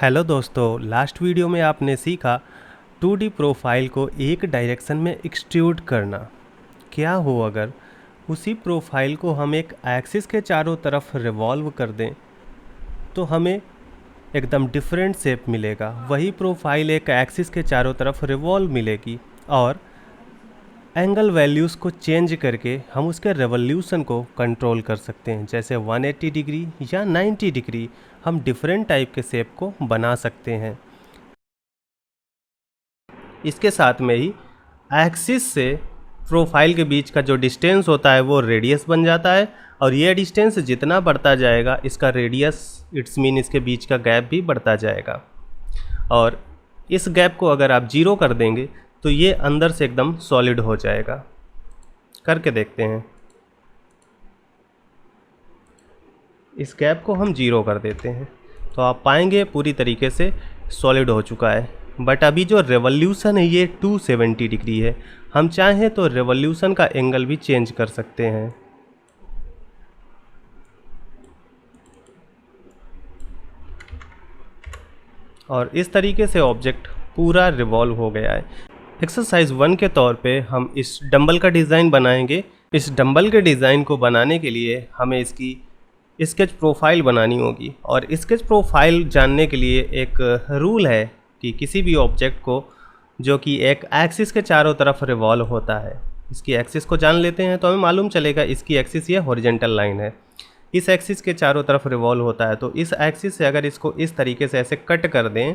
Hello दोस्तों, last video में आपने सीखा 2D प्रोफाइल को एक डायरेक्शन में एक्सट्रूड करना। क्या हो अगर उसी प्रोफाइल को हम एक एक्सिस के चारों तरफ रिवॉल्व कर दें तो हमें एकदम डिफरेंट शेप मिलेगा। वही प्रोफाइल एक एक्सिस के चारों तरफ रिवॉल्व मिलेगी और एंगल वैल्यूज़ को चेंज करके हम उसके रेवोल्यूशन को कंट्रोल कर सकते हैं। जैसे 180 डिग्री या 90 डिग्री हम डिफरेंट टाइप के शेप को बना सकते हैं। इसके साथ में ही एक्सिस से प्रोफाइल के बीच का जो डिस्टेंस होता है वो रेडियस बन जाता है, और ये डिस्टेंस जितना बढ़ता जाएगा इसका रेडियस इट्स मीन इसके बीच का गैप भी बढ़ता जाएगा। और इस गैप को अगर आप जीरो कर देंगे तो ये अंदर से एकदम सॉलिड हो जाएगा। करके देखते हैं। इस गैप को हम जीरो कर देते हैं तो आप पाएंगे पूरी तरीके से सॉलिड हो चुका है। बट अभी जो रेवोल्यूशन है ये 270 डिग्री है। हम चाहें तो रेवोल्यूशन का एंगल भी चेंज कर सकते हैं। और इस तरीके से ऑब्जेक्ट पूरा रिवॉल्व हो गया है। एक्सरसाइज 1 के तौर पे हम इस डंबल का डिज़ाइन बनाएंगे। इस डंबल के डिज़ाइन को बनाने के लिए हमें इसकी स्केच प्रोफाइल बनानी होगी, और स्केच प्रोफाइल जानने के लिए एक रूल है कि किसी भी ऑब्जेक्ट को जो कि एक एक्सिस के चारों तरफ रिवॉल्व होता है, इसकी एक्सिस को जान लेते हैं तो हमें मालूम चलेगा इसकी एक्सिस ये हॉरिजॉन्टल लाइन है, इस एक्सिस के चारों तरफ रिवॉल्व होता है। तो इस एक्सिस से अगर इसको इस तरीके से ऐसे कट कर दें,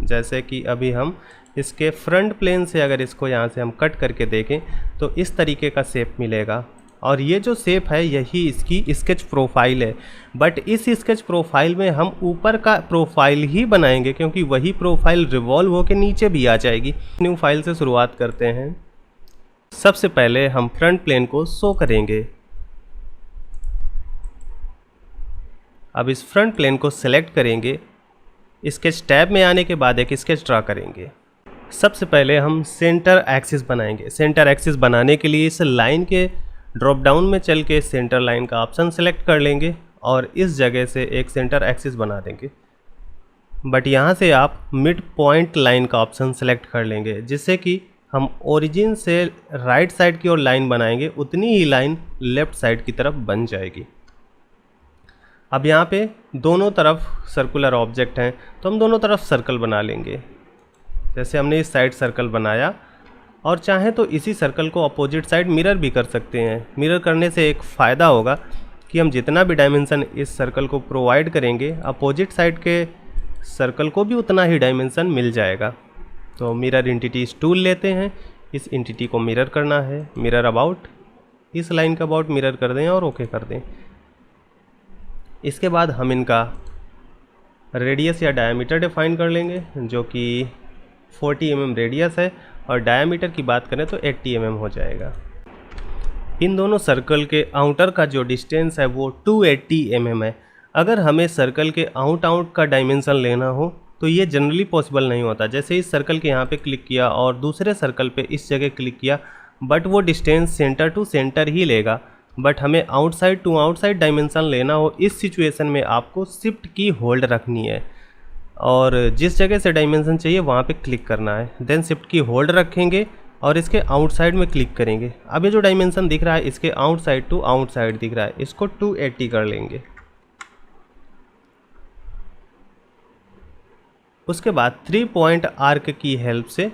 जैसे कि अभी हम इसके फ्रंट प्लेन से अगर इसको यहाँ से हम कट करके देखें तो इस तरीके का शेप मिलेगा। और ये जो शेप है यही इसकी स्केच प्रोफाइल है। बट इस स्केच प्रोफाइल में हम ऊपर का प्रोफाइल ही बनाएंगे, क्योंकि वही प्रोफाइल रिवॉल्व होकर नीचे भी आ जाएगी। न्यू फाइल से शुरुआत करते हैं। सबसे पहले हम फ्रंट प्लेन को शो करेंगे। अब इस फ्रंट प्लेन को सेलेक्ट करेंगे। स्केच टैब में आने के बाद एक स्केच ड्रा करेंगे। सबसे पहले हम सेंटर एक्सिस बनाएंगे। सेंटर एक्सिस बनाने के लिए इस लाइन के ड्रॉप डाउन में चल के सेंटर लाइन का ऑप्शन सेलेक्ट कर लेंगे और इस जगह से एक सेंटर एक्सिस बना देंगे। बट यहाँ से आप मिड पॉइंट लाइन का ऑप्शन सेलेक्ट कर लेंगे, जिससे कि हम ओरिजिन से राइट साइड की ओर लाइन बनाएंगे उतनी ही लाइन लेफ़्ट साइड की तरफ बन जाएगी। अब यहाँ पे दोनों तरफ सर्कुलर ऑब्जेक्ट हैं तो हम दोनों तरफ सर्कल बना लेंगे। जैसे हमने इस साइड सर्कल बनाया, और चाहें तो इसी सर्कल को अपोजिट साइड मिरर भी कर सकते हैं। मिरर करने से एक फ़ायदा होगा कि हम जितना भी डायमेंशन इस सर्कल को प्रोवाइड करेंगे, अपोजिट साइड के सर्कल को भी उतना ही डायमेंशन मिल जाएगा। तो मिरर एंटिटीज टूल लेते हैं, इस एंटिटी को मिरर करना है। मिरर अबाउट, इस लाइन का अबाउट मिरर कर दें और ओके कर दें। इसके बाद हम इनका रेडियस या डायमीटर डिफाइन कर लेंगे, जो कि 40 mm रेडियस है, और डायमीटर की बात करें तो 80 mm हो जाएगा। इन दोनों सर्कल के आउटर का जो डिस्टेंस है वो 280 mm है। अगर हमें सर्कल के आउट का डायमेंशन लेना हो तो ये जनरली पॉसिबल नहीं होता। जैसे इस सर्कल के यहाँ पे क्लिक किया और दूसरे सर्कल पे इस जगह क्लिक किया, बट वो डिस्टेंस सेंटर टू सेंटर ही लेगा। बट हमें आउटसाइड टू आउटसाइड डायमेंशन लेना हो, इस सिचुएशन में आपको शिफ्ट की होल्ड रखनी है और जिस जगह से डायमेंशन चाहिए वहाँ पे क्लिक करना है। देन शिफ्ट की होल्ड रखेंगे और इसके आउटसाइड में क्लिक करेंगे। अब ये जो डायमेंशन दिख रहा है इसके आउटसाइड टू आउटसाइड दिख रहा है, इसको 280 कर लेंगे। उसके बाद 3 पॉइंट आर्क की हेल्प से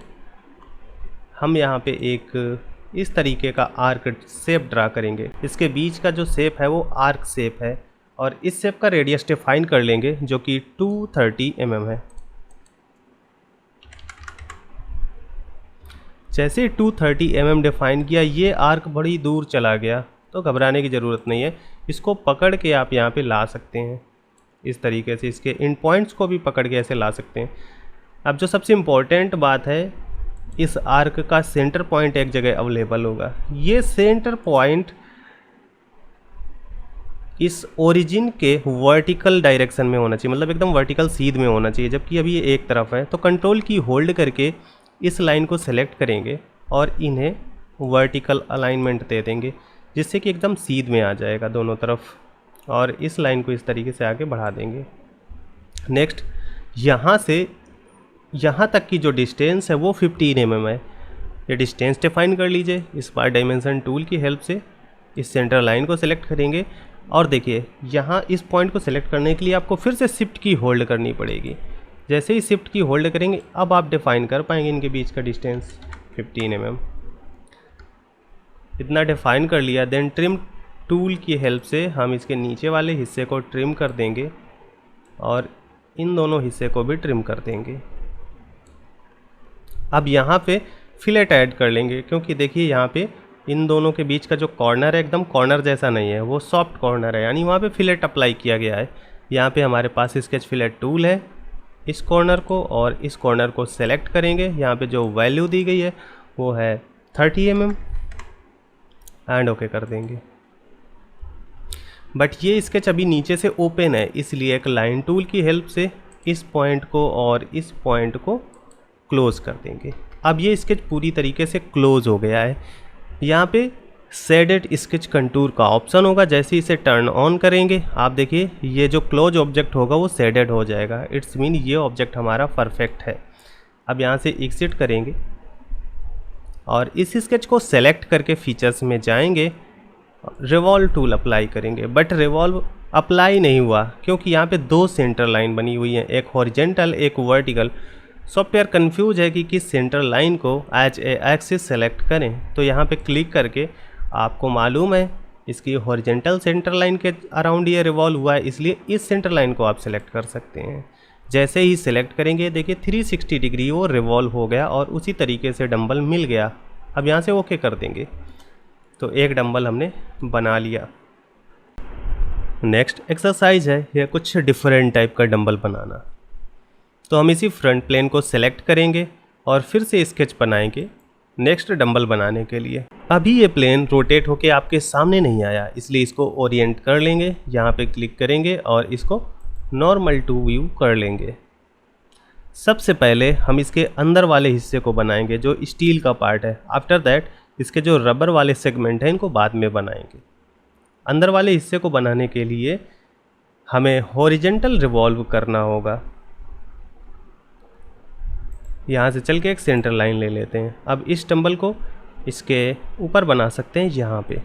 हम यहाँ पे एक इस तरीके का आर्क शेप ड्रा करेंगे। इसके बीच का जो शेप है वो आर्क शेप है, और इस शेप का रेडियस डिफाइन कर लेंगे जो कि 230 mm है। जैसे ही 230 mm डिफाइन किया, ये आर्क बड़ी दूर चला गया, तो घबराने की ज़रूरत नहीं है। इसको पकड़ के आप यहाँ पे ला सकते हैं। इस तरीके से इसके इन पॉइंट्स को भी पकड़ के ऐसे ला सकते हैं। अब जो सबसे इम्पोर्टेंट बात है, इस आर्क का सेंटर पॉइंट एक जगह अवेलेबल होगा। ये सेंटर पॉइंट इस ओरिजिन के वर्टिकल डायरेक्शन में होना चाहिए, मतलब एकदम वर्टिकल सीध में होना चाहिए, जबकि अभी ये एक तरफ है। तो कंट्रोल की होल्ड करके इस लाइन को सेलेक्ट करेंगे और इन्हें वर्टिकल अलाइनमेंट दे देंगे, जिससे कि एकदम सीध में आ जाएगा दोनों तरफ। और इस लाइन को इस तरीके से आगे बढ़ा देंगे। नेक्स्ट यहाँ से यहाँ तक की जो डिस्टेंस है वो 15 mm है। ये डिस्टेंस डिफाइन कर लीजिए स्मार्ट डायमेंशन टूल की हेल्प से। इस सेंटर लाइन को सिलेक्ट करेंगे और देखिए यहाँ इस पॉइंट को सिलेक्ट करने के लिए आपको फिर से शिफ्ट की होल्ड करनी पड़ेगी। जैसे ही शिफ्ट की होल्ड करेंगे अब आप डिफाइन कर पाएंगे इनके बीच का डिस्टेंस 15 mm। इतना डिफाइन कर लिया, देन ट्रिम टूल की हेल्प से हम इसके नीचे वाले हिस्से को ट्रिम कर देंगे और इन दोनों हिस्से को भी ट्रिम कर देंगे। अब यहाँ पे फिलेट ऐड कर लेंगे, क्योंकि देखिए यहाँ पे इन दोनों के बीच का जो कॉर्नर है एकदम कॉर्नर जैसा नहीं है, वो सॉफ्ट कॉर्नर है, यानी वहाँ पे फिलेट अप्लाई किया गया है। यहाँ पे हमारे पास स्केच फिलेट टूल है, इस कॉर्नर को और इस कॉर्नर को सेलेक्ट करेंगे। यहाँ पे जो वैल्यू दी गई है वो है 30 mm एंड ओके कर देंगे। बट ये स्केच अभी नीचे से ओपन है, इसलिए एक लाइन टूल की हेल्प से इस पॉइंट को और इस पॉइंट को क्लोज कर देंगे। अब ये स्केच पूरी तरीके से क्लोज हो गया है। यहाँ पे शेडेड स्केच कंटूर का ऑप्शन होगा, जैसे इसे टर्न ऑन करेंगे आप देखिए ये जो क्लोज ऑब्जेक्ट होगा वो शेडेड हो जाएगा। इट्स मीन ये ऑब्जेक्ट हमारा परफेक्ट है। अब यहाँ से एग्जिट करेंगे और इस स्केच को सेलेक्ट करके फीचर्स में जाएंगे, रिवॉल्व टूल अप्लाई करेंगे। बट रिवॉल्व अप्लाई नहीं हुआ क्योंकि यहाँ पे दो सेंटर लाइन बनी हुई हैं, एक हॉरिजेंटल एक वर्टिकल। सॉफ्टवेयर कंफ्यूज है कि किस सेंटर लाइन को एज ए एक्सिस सेलेक्ट करें। तो यहाँ पे क्लिक करके आपको मालूम है इसकी हॉरिजेंटल सेंटर लाइन के अराउंड ये रिवॉल्व हुआ है, इसलिए इस सेंटर लाइन को आप सेलेक्ट कर सकते हैं। जैसे ही सिलेक्ट करेंगे देखिए 360 डिग्री वो रिवॉल्व हो गया और उसी तरीके से डंबल मिल गया। अब यहाँ से ओके कर देंगे तो एक डंबल हमने बना लिया। नेक्स्ट एक्सरसाइज है यह कुछ डिफरेंट टाइप का डंबल बनाना। तो हम इसी फ्रंट प्लेन को सेलेक्ट करेंगे और फिर से स्केच बनाएंगे नेक्स्ट डंबल बनाने के लिए। अभी ये प्लेन रोटेट होके आपके सामने नहीं आया, इसलिए इसको ओरिएंट कर लेंगे। यहाँ पे क्लिक करेंगे और इसको नॉर्मल टू व्यू कर लेंगे। सबसे पहले हम इसके अंदर वाले हिस्से को बनाएंगे जो स्टील का पार्ट है। आफ्टर दैट इसके जो रबर वाले सेगमेंट हैं इनको बाद में बनाएंगे। अंदर वाले हिस्से को बनाने के लिए हमें हॉरिजेंटल रिवॉल्व करना होगा। यहाँ से चल के एक सेंटर लाइन ले लेते हैं। अब इस डंबल को इसके ऊपर बना सकते हैं यहाँ पे।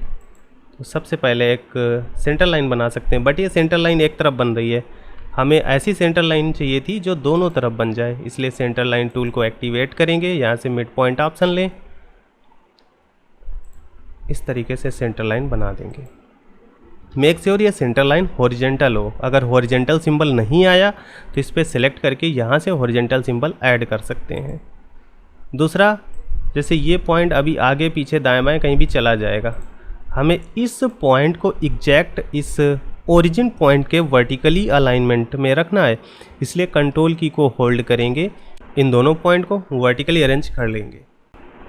तो सबसे पहले एक सेंटर लाइन बना सकते हैं, बट ये सेंटर लाइन एक तरफ बन रही है। हमें ऐसी सेंटर लाइन चाहिए थी जो दोनों तरफ बन जाए, इसलिए सेंटर लाइन टूल को एक्टिवेट करेंगे। यहाँ से मिड पॉइंट ऑप्शन लें, इस तरीके से सेंटर लाइन बना देंगे। मेक श्योर ये सेंटर लाइन हॉरिजेंटल हो। अगर हॉरिजेंटल सिंबल नहीं आया तो इस पर सेलेक्ट करके यहाँ से हॉरिजेंटल सिंबल ऐड कर सकते हैं। दूसरा, जैसे ये पॉइंट अभी आगे पीछे दाएं बाएं कहीं भी चला जाएगा, हमें इस पॉइंट को एग्जैक्ट इस ओरिजिन पॉइंट के वर्टिकली अलाइनमेंट में रखना है, इसलिए कंट्रोल की को होल्ड करेंगे, इन दोनों पॉइंट को वर्टिकली अरेंज कर लेंगे।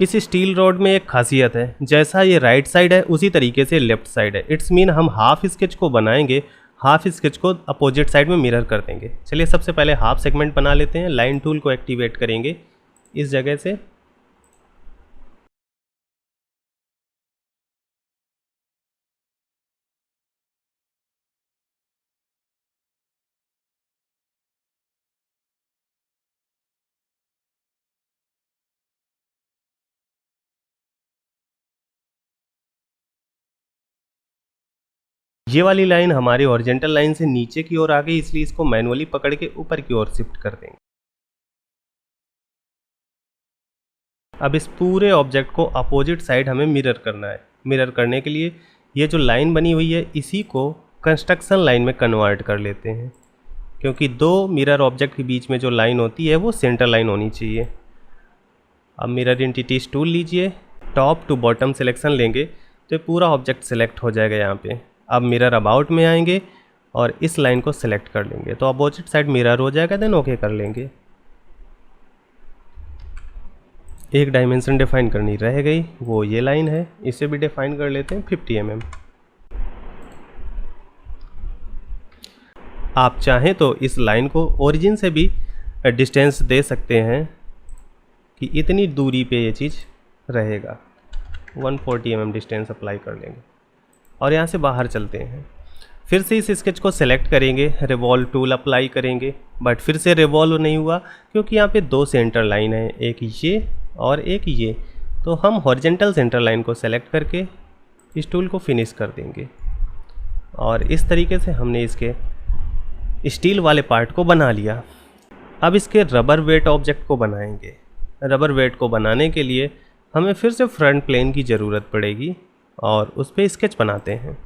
इस स्टील रॉड में एक खासियत है, जैसा ये राइट साइड है उसी तरीके से लेफ्ट साइड है। इट्स मीन हम हाफ स्केच को बनाएंगे, हाफ स्केच को अपोजिट साइड में मिरर कर देंगे। चलिए सबसे पहले हाफ सेगमेंट बना लेते हैं। लाइन टूल को एक्टिवेट करेंगे इस जगह से, ये वाली लाइन हमारी हॉरिजेंटल लाइन से नीचे की ओर आ गई, इसलिए इसको मैनुअली पकड़ के ऊपर की ओर शिफ्ट कर देंगे। अब इस पूरे ऑब्जेक्ट को अपोजिट साइड हमें मिरर करना है। मिरर करने के लिए ये जो लाइन बनी हुई है इसी को कंस्ट्रक्शन लाइन में कन्वर्ट कर लेते हैं, क्योंकि दो मिरर ऑब्जेक्ट के बीच में जो लाइन होती है वो सेंटर लाइन होनी चाहिए। अब मिरर एंटिटीज टूल लीजिए, टॉप टू बॉटम सिलेक्शन लेंगे तो पूरा ऑब्जेक्ट सेलेक्ट हो जाएगा यहाँ पे। अब मिरर अबाउट में आएंगे और इस लाइन को सिलेक्ट कर लेंगे तो अपोजिट साइड मिरर हो जाएगा, देन ओके कर लेंगे। एक डायमेंशन डिफाइन करनी रह गई, वो ये लाइन है, इसे भी डिफाइन कर लेते हैं 50 mm। आप चाहें तो इस लाइन को ओरिजिन से भी डिस्टेंस दे सकते हैं कि इतनी दूरी पे ये चीज़ रहेगा। 140 mm डिस्टेंस अप्लाई कर लेंगे और यहाँ से बाहर चलते हैं। फिर से इस स्केच को सेलेक्ट करेंगे, रिवॉल्व टूल अप्लाई करेंगे, बट फिर से रिवॉल्व नहीं हुआ क्योंकि यहाँ पे दो सेंटर लाइन है, एक ये और एक ये। तो हम हॉरिजेंटल सेंटर लाइन को सेलेक्ट करके इस टूल को फिनिश कर देंगे और इस तरीके से हमने इसके स्टील वाले पार्ट को बना लिया। अब इसके रबर वेट ऑब्जेक्ट को बनाएंगे। रबर वेट को बनाने के लिए हमें फिर से फ्रंट प्लेन की ज़रूरत पड़ेगी और उस पर स्केच बनाते हैं।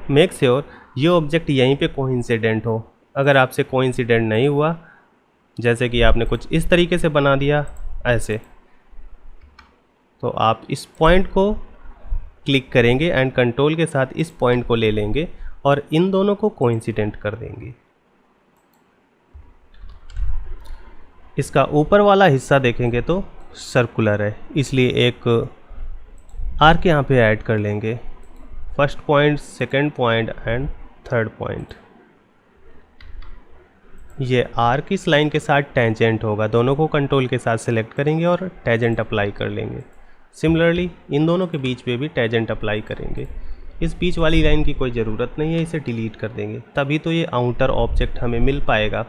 मेक श्योर ये ऑब्जेक्ट यहीं पे कोइंसिडेंट हो। अगर आपसे कोइंसिडेंट नहीं हुआ, जैसे कि आपने कुछ इस तरीके से बना दिया ऐसे, तो आप इस पॉइंट को क्लिक करेंगे एंड कंट्रोल के साथ इस पॉइंट को ले लेंगे और इन दोनों को कोइंसिडेंट कर देंगे। इसका ऊपर वाला हिस्सा देखेंगे तो सर्कुलर है, इसलिए एक आर्क यहाँ पे ऐड कर लेंगे। First point, second point and third point. ये आर्क इस लाइन के साथ टेंजेंट होगा। दोनों को कंट्रोल के साथ सिलेक्ट करेंगे और टेंजेंट अप्लाई कर लेंगे। सिमिलरली इन दोनों के बीच पे भी टेंजेंट अप्लाई करेंगे। इस बीच वाली लाइन की कोई ज़रूरत नहीं है, इसे डिलीट कर देंगे, तभी तो ये आउटर ऑब्जेक्ट हमें मिल पाएगा।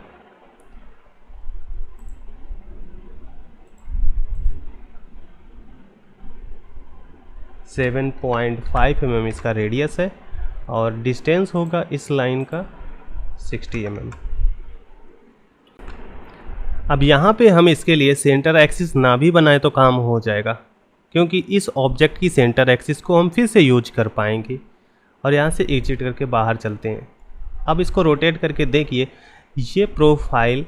सेवन 7.5 mm इसका रेडियस है और डिस्टेंस होगा इस लाइन का 60 mm। अब यहाँ पे हम इसके लिए सेंटर एक्सिस ना भी बनाए तो काम हो जाएगा, क्योंकि इस ऑब्जेक्ट की सेंटर एक्सिस को हम फिर से यूज कर पाएंगे। और यहाँ से एग्जिट करके बाहर चलते हैं। अब इसको रोटेट करके देखिए, ये प्रोफाइल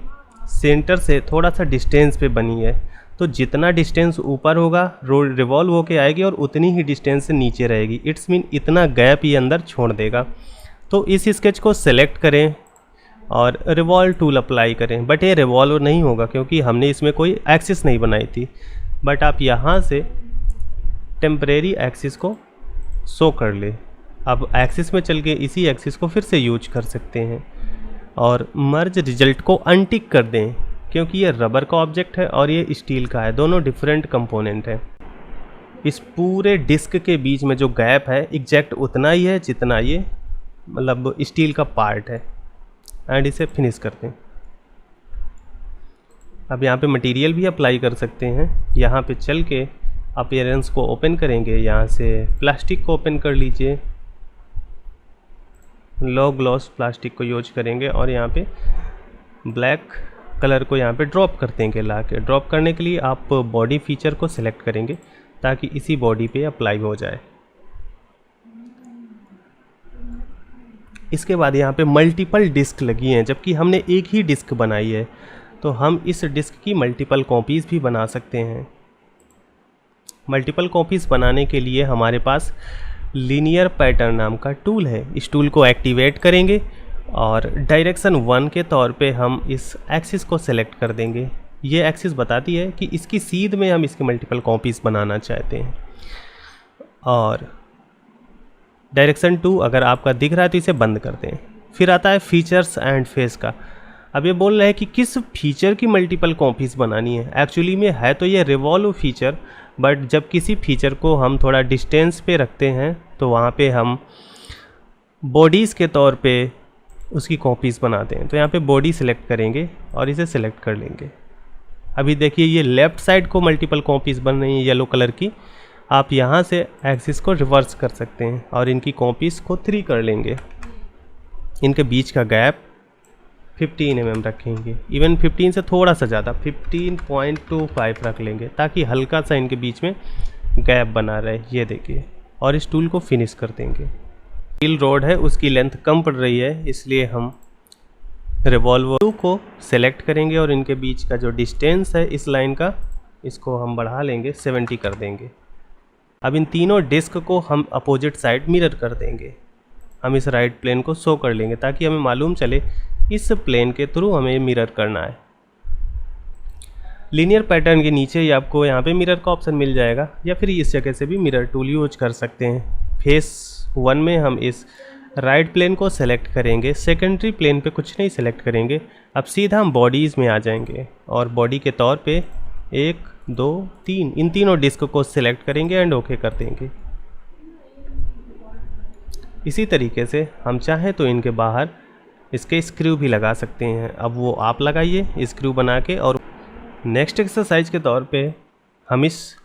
सेंटर से थोड़ा सा डिस्टेंस पे बनी है, तो जितना डिस्टेंस ऊपर होगा रिवॉल्व होके आएगी और उतनी ही डिस्टेंस से नीचे रहेगी। इट्स मीन इतना गैप ये अंदर छोड़ देगा। तो इस स्केच को सेलेक्ट करें और रिवॉल्व टूल अप्लाई करें, बट ये रिवॉल्व नहीं होगा क्योंकि हमने इसमें कोई एक्सिस नहीं बनाई थी। बट आप यहाँ से टेम्परेरी एक्सिस को शो कर ले। अब एक्सिस में चल के इसी एक्सिस को फिर से यूज कर सकते हैं और मर्ज रिजल्ट को अनटिक कर दें, क्योंकि ये रबर का ऑब्जेक्ट है और ये स्टील का है, दोनों डिफरेंट कंपोनेंट है। इस पूरे डिस्क के बीच में जो गैप है एग्जैक्ट उतना ही है जितना ये मतलब स्टील का पार्ट है। एंड इसे फिनिश करते हैं। अब यहाँ पे मटेरियल भी अप्लाई कर सकते हैं। यहाँ पे चल के अपीयरेंस को ओपन करेंगे, यहाँ से प्लास्टिक को ओपन कर लीजिए, लो ग्लॉस प्लास्टिक को यूज करेंगे और यहाँ पे ब्लैक कलर को यहाँ पे ड्रॉप कर देंगे। ला के ड्रॉप करने के लिए आप बॉडी फीचर को सिलेक्ट करेंगे ताकि इसी बॉडी पे अप्लाई हो जाए। इसके बाद यहाँ पे मल्टीपल डिस्क लगी हैं, जबकि हमने एक ही डिस्क बनाई है, तो हम इस डिस्क की मल्टीपल कॉपीज़ भी बना सकते हैं। मल्टीपल कॉपीज़ बनाने के लिए हमारे पास लीनियर पैटर्न नाम का टूल है। इस टूल को एक्टिवेट करेंगे और डायरेक्शन 1 के तौर पे हम इस एक्सिस को सेलेक्ट कर देंगे। ये एक्सिस बताती है कि इसकी सीध में हम इसकी मल्टीपल कॉपीज़ बनाना चाहते हैं। और डायरेक्शन 2 अगर आपका दिख रहा है तो इसे बंद कर दें। फिर आता है फीचर्स एंड फेस का। अब ये बोल रहा है कि किस फीचर की मल्टीपल कॉपीज़ बनानी है। एक्चुअली में है तो ये रिवॉल्व फीचर, बट जब किसी फीचर को हम थोड़ा डिस्टेंस पे रखते हैं तो वहाँ पे हम बॉडीज़ के तौर पे उसकी कॉपीज़ बनाते हैं। तो यहाँ पे बॉडी सिलेक्ट करेंगे और इसे सिलेक्ट कर लेंगे। अभी देखिए ये लेफ़्ट साइड को मल्टीपल कॉपीज़ बन रही हैं येलो कलर की। आप यहाँ से एक्सिस को रिवर्स कर सकते हैं और इनकी कॉपीज़ को 3 कर लेंगे। इनके बीच का गैप 15 mm रखेंगे, इवन 15 से थोड़ा सा ज़्यादा 15.25 रख लेंगे ताकि हल्का सा इनके बीच में गैप बना रहे। ये देखिए, और इस टूल को फिनिश कर देंगे। स्टील रोड है, उसकी लेंथ कम पड़ रही है, इसलिए हम रिवॉल्व 2 को सेलेक्ट करेंगे और इनके बीच का जो डिस्टेंस है इस लाइन का, इसको हम बढ़ा लेंगे, 70 कर देंगे। अब इन तीनों डिस्क को हम अपोजिट साइड मिरर कर देंगे। हम इस राइट प्लेन को शो कर लेंगे ताकि हमें मालूम चले इस प्लेन के थ्रू हमें मिरर करना है। लीनियर पैटर्न के नीचे ही आपको यहाँ पे मिरर का ऑप्शन मिल जाएगा, या फिर इस जगह से भी मिरर टूल यूज कर सकते हैं। फेस 1 में हम इस राइट प्लेन को सेलेक्ट करेंगे, सेकेंडरी प्लेन पे कुछ नहीं सेलेक्ट करेंगे। अब सीधा हम बॉडीज़ में आ जाएंगे और बॉडी के तौर पे 1 2 3 इन तीनों डिस्क को सिलेक्ट करेंगे एंड ओके कर देंगे। इसी तरीके से हम चाहें तो इनके बाहर इसके स्क्रू भी लगा सकते हैं। अब वो आप लगाइए स्क्रू बना के। और नेक्स्ट एक्सरसाइज के तौर पे हम इस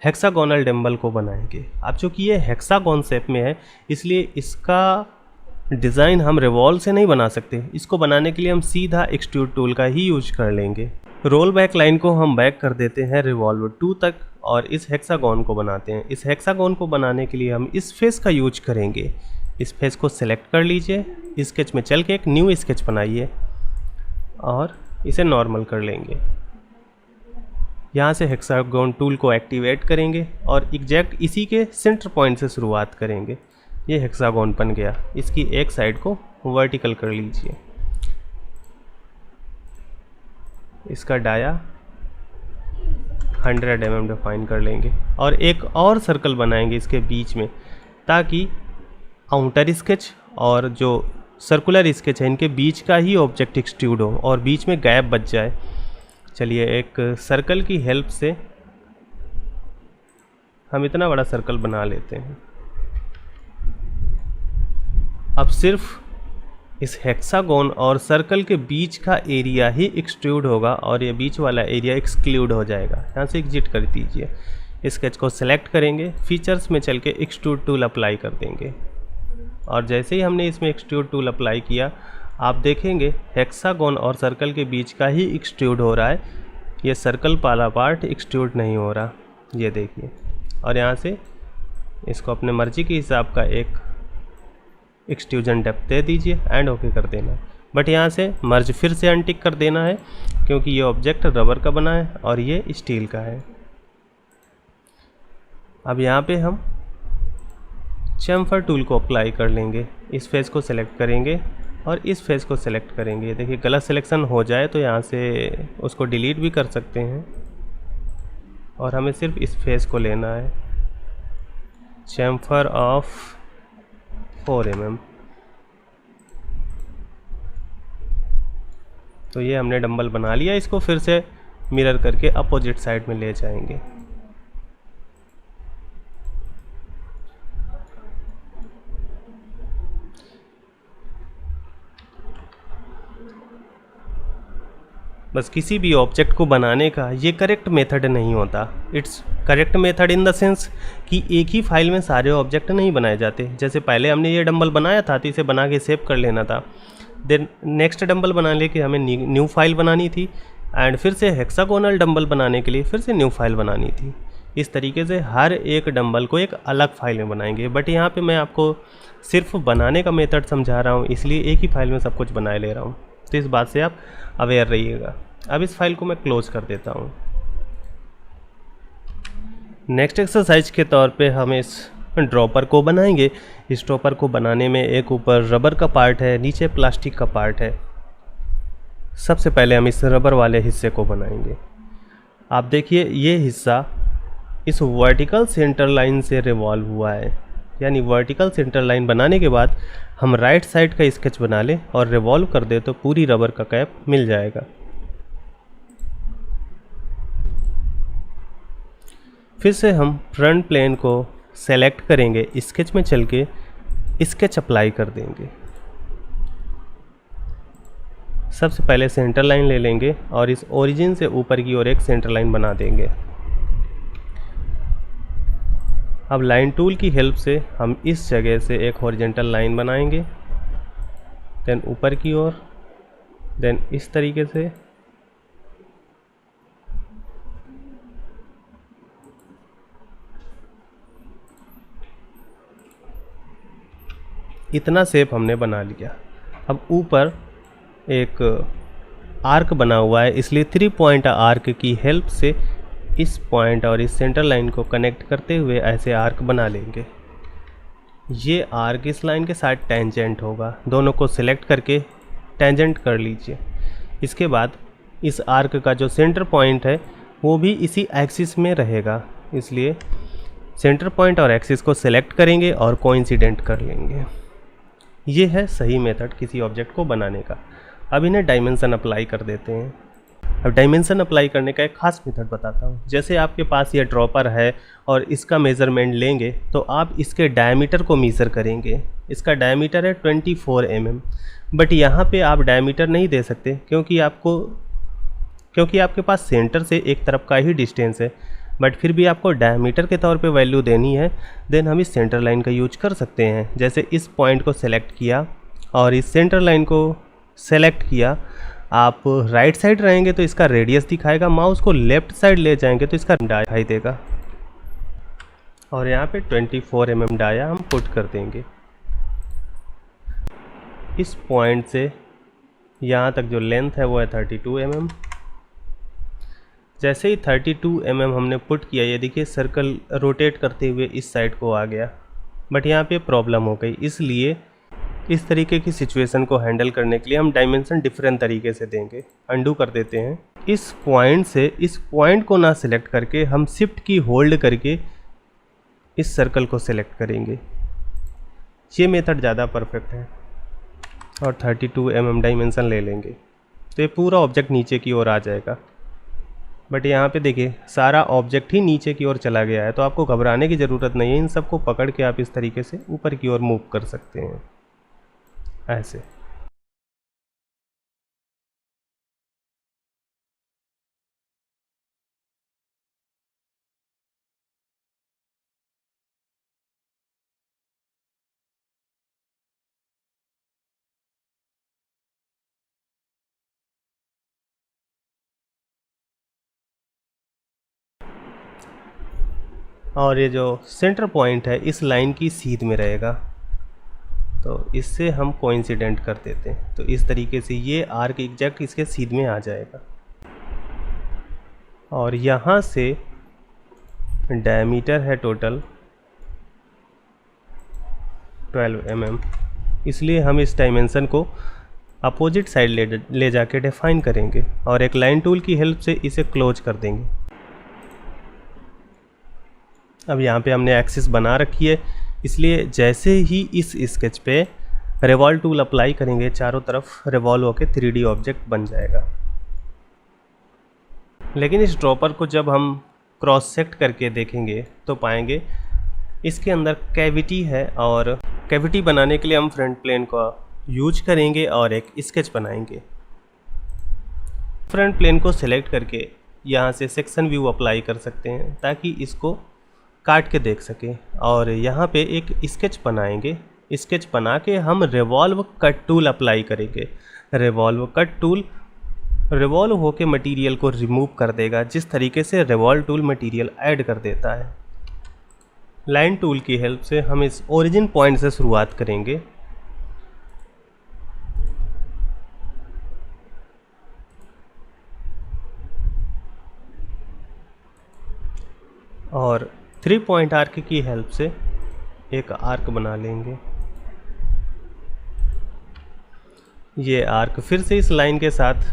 हेक्सागोनल डंबल को बनाएंगे। अब चूँकि ये हेक्सागोन शेप में है इसलिए इसका डिज़ाइन हम रिवॉल्व से नहीं बना सकते। इसको बनाने के लिए हम सीधा एक्सट्रूड टूल का ही यूज कर लेंगे। रोल बैक लाइन को हम बैक कर देते हैं रिवॉल्व 2 तक और इस हेक्सागोन को बनाते हैं। इस हेक्सागोन को बनाने के लिए हम इस फेस का यूज करेंगे। इस फेस को सिलेक्ट कर लीजिए, स्केच में चल के एक न्यू स्केच बनाइए और इसे नॉर्मल कर लेंगे। यहाँ से हेक्सागोन टूल को एक्टिवेट करेंगे और एग्जैक्ट इसी के सेंटर पॉइंट से शुरुआत करेंगे। ये हेक्सागोन बन गया। इसकी एक साइड को वर्टिकल कर लीजिए। इसका डाया 100 mm डिफाइन कर लेंगे और एक और सर्कल बनाएंगे इसके बीच में, ताकि आउटर स्केच और जो सर्कुलर स्केच है इनके बीच का ही ऑब्जेक्ट एक्सट्रूड हो और बीच में गैप बच जाए। चलिए एक सर्कल की हेल्प से हम इतना बड़ा सर्कल बना लेते हैं। अब सिर्फ इस हेक्सागोन और सर्कल के बीच का एरिया ही एक्सट्रूड होगा और ये बीच वाला एरिया एक्सक्लूड हो जाएगा। यहाँ से एग्जिट कर दीजिए। स्केच को सेलेक्ट करेंगे, फीचर्स में चल के एक्सट्रूड टूल अप्लाई कर देंगे और जैसे ही हमने इसमें एक्सट्रूड टूल अप्लाई किया आप देखेंगे हेक्सागोन और सर्कल के बीच का ही एक्सट्रूड हो रहा है। ये सर्कल वाला पार्ट एक्सट्रूड नहीं हो रहा, ये देखिए। और यहाँ से इसको अपने मर्जी के हिसाब का एक एक्सट्रूजन डेप्थ दे दीजिए एंड ओके कर देना। बट यहाँ से मर्ज फिर से अनटिक कर देना है क्योंकि ये ऑब्जेक्ट रबर का बना है और ये स्टील का है। अब यहाँ पे हम चैम्फर टूल को अप्लाई कर लेंगे। इस फेस को सिलेक्ट करेंगे और इस फेस को सिलेक्ट करेंगे। देखिए गलत सिलेक्शन हो जाए तो यहाँ से उसको डिलीट भी कर सकते हैं और हमें सिर्फ इस फेस को लेना है। Chamfer of 4 mm। तो ये हमने डंबल बना लिया। इसको फिर से मिरर करके अपोजिट साइड में ले जाएंगे। बस किसी भी ऑब्जेक्ट को बनाने का ये करेक्ट मेथड नहीं होता। It's correct method in the sense कि एक ही फाइल में सारे ऑब्जेक्ट नहीं बनाए जाते। जैसे पहले हमने ये डंबल बनाया था तो इसे बना के सेव कर लेना था। देन नेक्स्ट डंबल बनाने के हमें न्यू फाइल बनानी थी एंड फिर से हेक्सागोनल डंबल बनाने के लिए फिर से न्यू फाइल बनानी थी। इस तरीके से हर एक डंबल को एक अलग फाइल में बनाएंगे। बट यहाँ पे मैं आपको सिर्फ बनाने का मेथड समझा रहा हूँ, इसलिए एक ही फाइल में सब कुछ बनाए ले रहा हूँ। तो इस बात से आप अवेयर रहिएगा। अब इस फाइल को मैं क्लोज कर देता हूँ। नेक्स्ट एक्सरसाइज के तौर पे हम इस ड्रॉपर को बनाएंगे। इस ड्रॉपर को बनाने में एक ऊपर रबर का पार्ट है, नीचे प्लास्टिक का पार्ट है। सबसे पहले हम इस रबर वाले हिस्से को बनाएंगे। आप देखिए ये हिस्सा इस वर्टिकल सेंटर लाइन से रिवॉल्व हुआ है, यानी वर्टिकल सेंटर लाइन बनाने के बाद हम राइट साइड का स्केच बना लें और रिवॉल्व कर दे तो पूरी रबर का कैप मिल जाएगा। फिर से हम फ्रंट प्लेन को सेलेक्ट करेंगे, स्केच में चल के स्केच अप्लाई कर देंगे। सबसे पहले सेंटर लाइन ले लेंगे और इस ओरिजिन से ऊपर की ओर एक सेंटर लाइन बना देंगे। अब लाइन टूल की हेल्प से हम इस जगह से एक हॉरिजॉन्टल लाइन बनाएंगे, देन ऊपर की ओर, देन इस तरीके से। इतना शेप हमने बना लिया। अब ऊपर एक आर्क बना हुआ है, इसलिए 3 पॉइंट आर्क की हेल्प से इस पॉइंट और इस सेंटर लाइन को कनेक्ट करते हुए ऐसे आर्क बना लेंगे। ये आर्क इस लाइन के साथ टेंजेंट होगा। दोनों को सिलेक्ट करके टेंजेंट कर लीजिए। इसके बाद इस आर्क का जो सेंटर पॉइंट है वो भी इसी एक्सिस में रहेगा, इसलिए सेंटर पॉइंट और एक्सिस को सिलेक्ट करेंगे और कोइंसिडेंट कर लेंगे। ये है सही मेथड किसी ऑब्जेक्ट को बनाने का। अब इन्हें डायमेंशन अप्लाई कर देते हैं। अब डायमेंशन अप्लाई करने का एक खास मेथड बताता हूँ। जैसे आपके पास ये ड्रॉपर है और इसका मेज़रमेंट लेंगे तो आप इसके डायमीटर को मेज़र करेंगे। इसका डायमीटर है 24 mm, बट यहाँ पे आप डायमीटर नहीं दे सकते क्योंकि आपके पास सेंटर से एक तरफ का ही डिस्टेंस है, बट फिर भी आपको डायमीटर के तौर पे वैल्यू देनी है। देन हम इस सेंटर लाइन का यूज कर सकते हैं। जैसे इस पॉइंट को सेलेक्ट किया और इस सेंटर लाइन को सेलेक्ट किया। आप राइट साइड रहेंगे तो इसका रेडियस दिखाएगा, माउस को लेफ्ट साइड ले जाएंगे तो इसका डाया दिखाई देगा। और यहाँ पे 24 mm डाया हम पुट कर देंगे। इस पॉइंट से यहाँ तक जो लेंथ है वो है 32 mm। जैसे ही 32 mm हमने पुट किया, ये देखिए सर्कल रोटेट करते हुए इस साइड को आ गया, बट यहाँ पे प्रॉब्लम हो गई। इसलिए इस तरीके की सिचुएशन को हैंडल करने के लिए हम डायमेंशन डिफरेंट तरीके से देंगे। अंडू कर देते हैं। इस पॉइंट से इस पॉइंट को ना सिलेक्ट करके हम शिफ्ट की होल्ड करके इस सर्कल को सिलेक्ट करेंगे। ये मेथड ज़्यादा परफेक्ट है। और 32 mm डायमेंशन ले लेंगे तो ये पूरा ऑब्जेक्ट नीचे की ओर आ जाएगा। बट यहाँ पे देखिए सारा ऑब्जेक्ट ही नीचे की ओर चला गया है, तो आपको घबराने की ज़रूरत नहीं है। इन सबको पकड़ के आप इस तरीके से ऊपर की ओर मूव कर सकते हैं, ऐसे। और ये जो सेंटर पॉइंट है इस लाइन की सीध में रहेगा, तो इससे हम कोइंसिडेंट कर देते हैं। तो इस तरीके से ये आर्क एग्जैक्ट इसके सीध में आ जाएगा। और यहाँ से डायमीटर है टोटल 12 mm, इसलिए हम इस डायमेंशन को अपोजिट साइड ले जाके डिफाइन करेंगे और एक लाइन टूल की हेल्प से इसे क्लोज कर देंगे। अब यहाँ पे हमने एक्सिस बना रखी है, इसलिए जैसे ही इस स्केच पे रिवॉल्व टूल अप्लाई करेंगे चारों तरफ रिवॉल्व होकर 3D ऑब्जेक्ट बन जाएगा। लेकिन इस ड्रॉपर को जब हम क्रॉस सेक्ट करके देखेंगे तो पाएंगे इसके अंदर कैविटी है, और कैविटी बनाने के लिए हम फ्रंट प्लेन का यूज करेंगे और एक स्केच बनाएंगे। फ्रंट प्लेन को सिलेक्ट करके यहाँ से सेक्शन व्यू अप्लाई कर सकते हैं ताकि इसको काट के देख सकें। और यहाँ पे एक स्केच बनाएंगे। स्केच बना के हम रिवॉल्व कट टूल अप्लाई करेंगे। रिवॉल्व कट टूल रिवॉल्व होके मटेरियल को रिमूव कर देगा, जिस तरीके से रिवॉल्व टूल मटेरियल ऐड कर देता है। लाइन टूल की हेल्प से हम इस ओरिजिन पॉइंट से शुरुआत करेंगे। और 3 पॉइंट आर्क की हेल्प से एक आर्क बना लेंगे। ये आर्क फिर से इस लाइन के साथ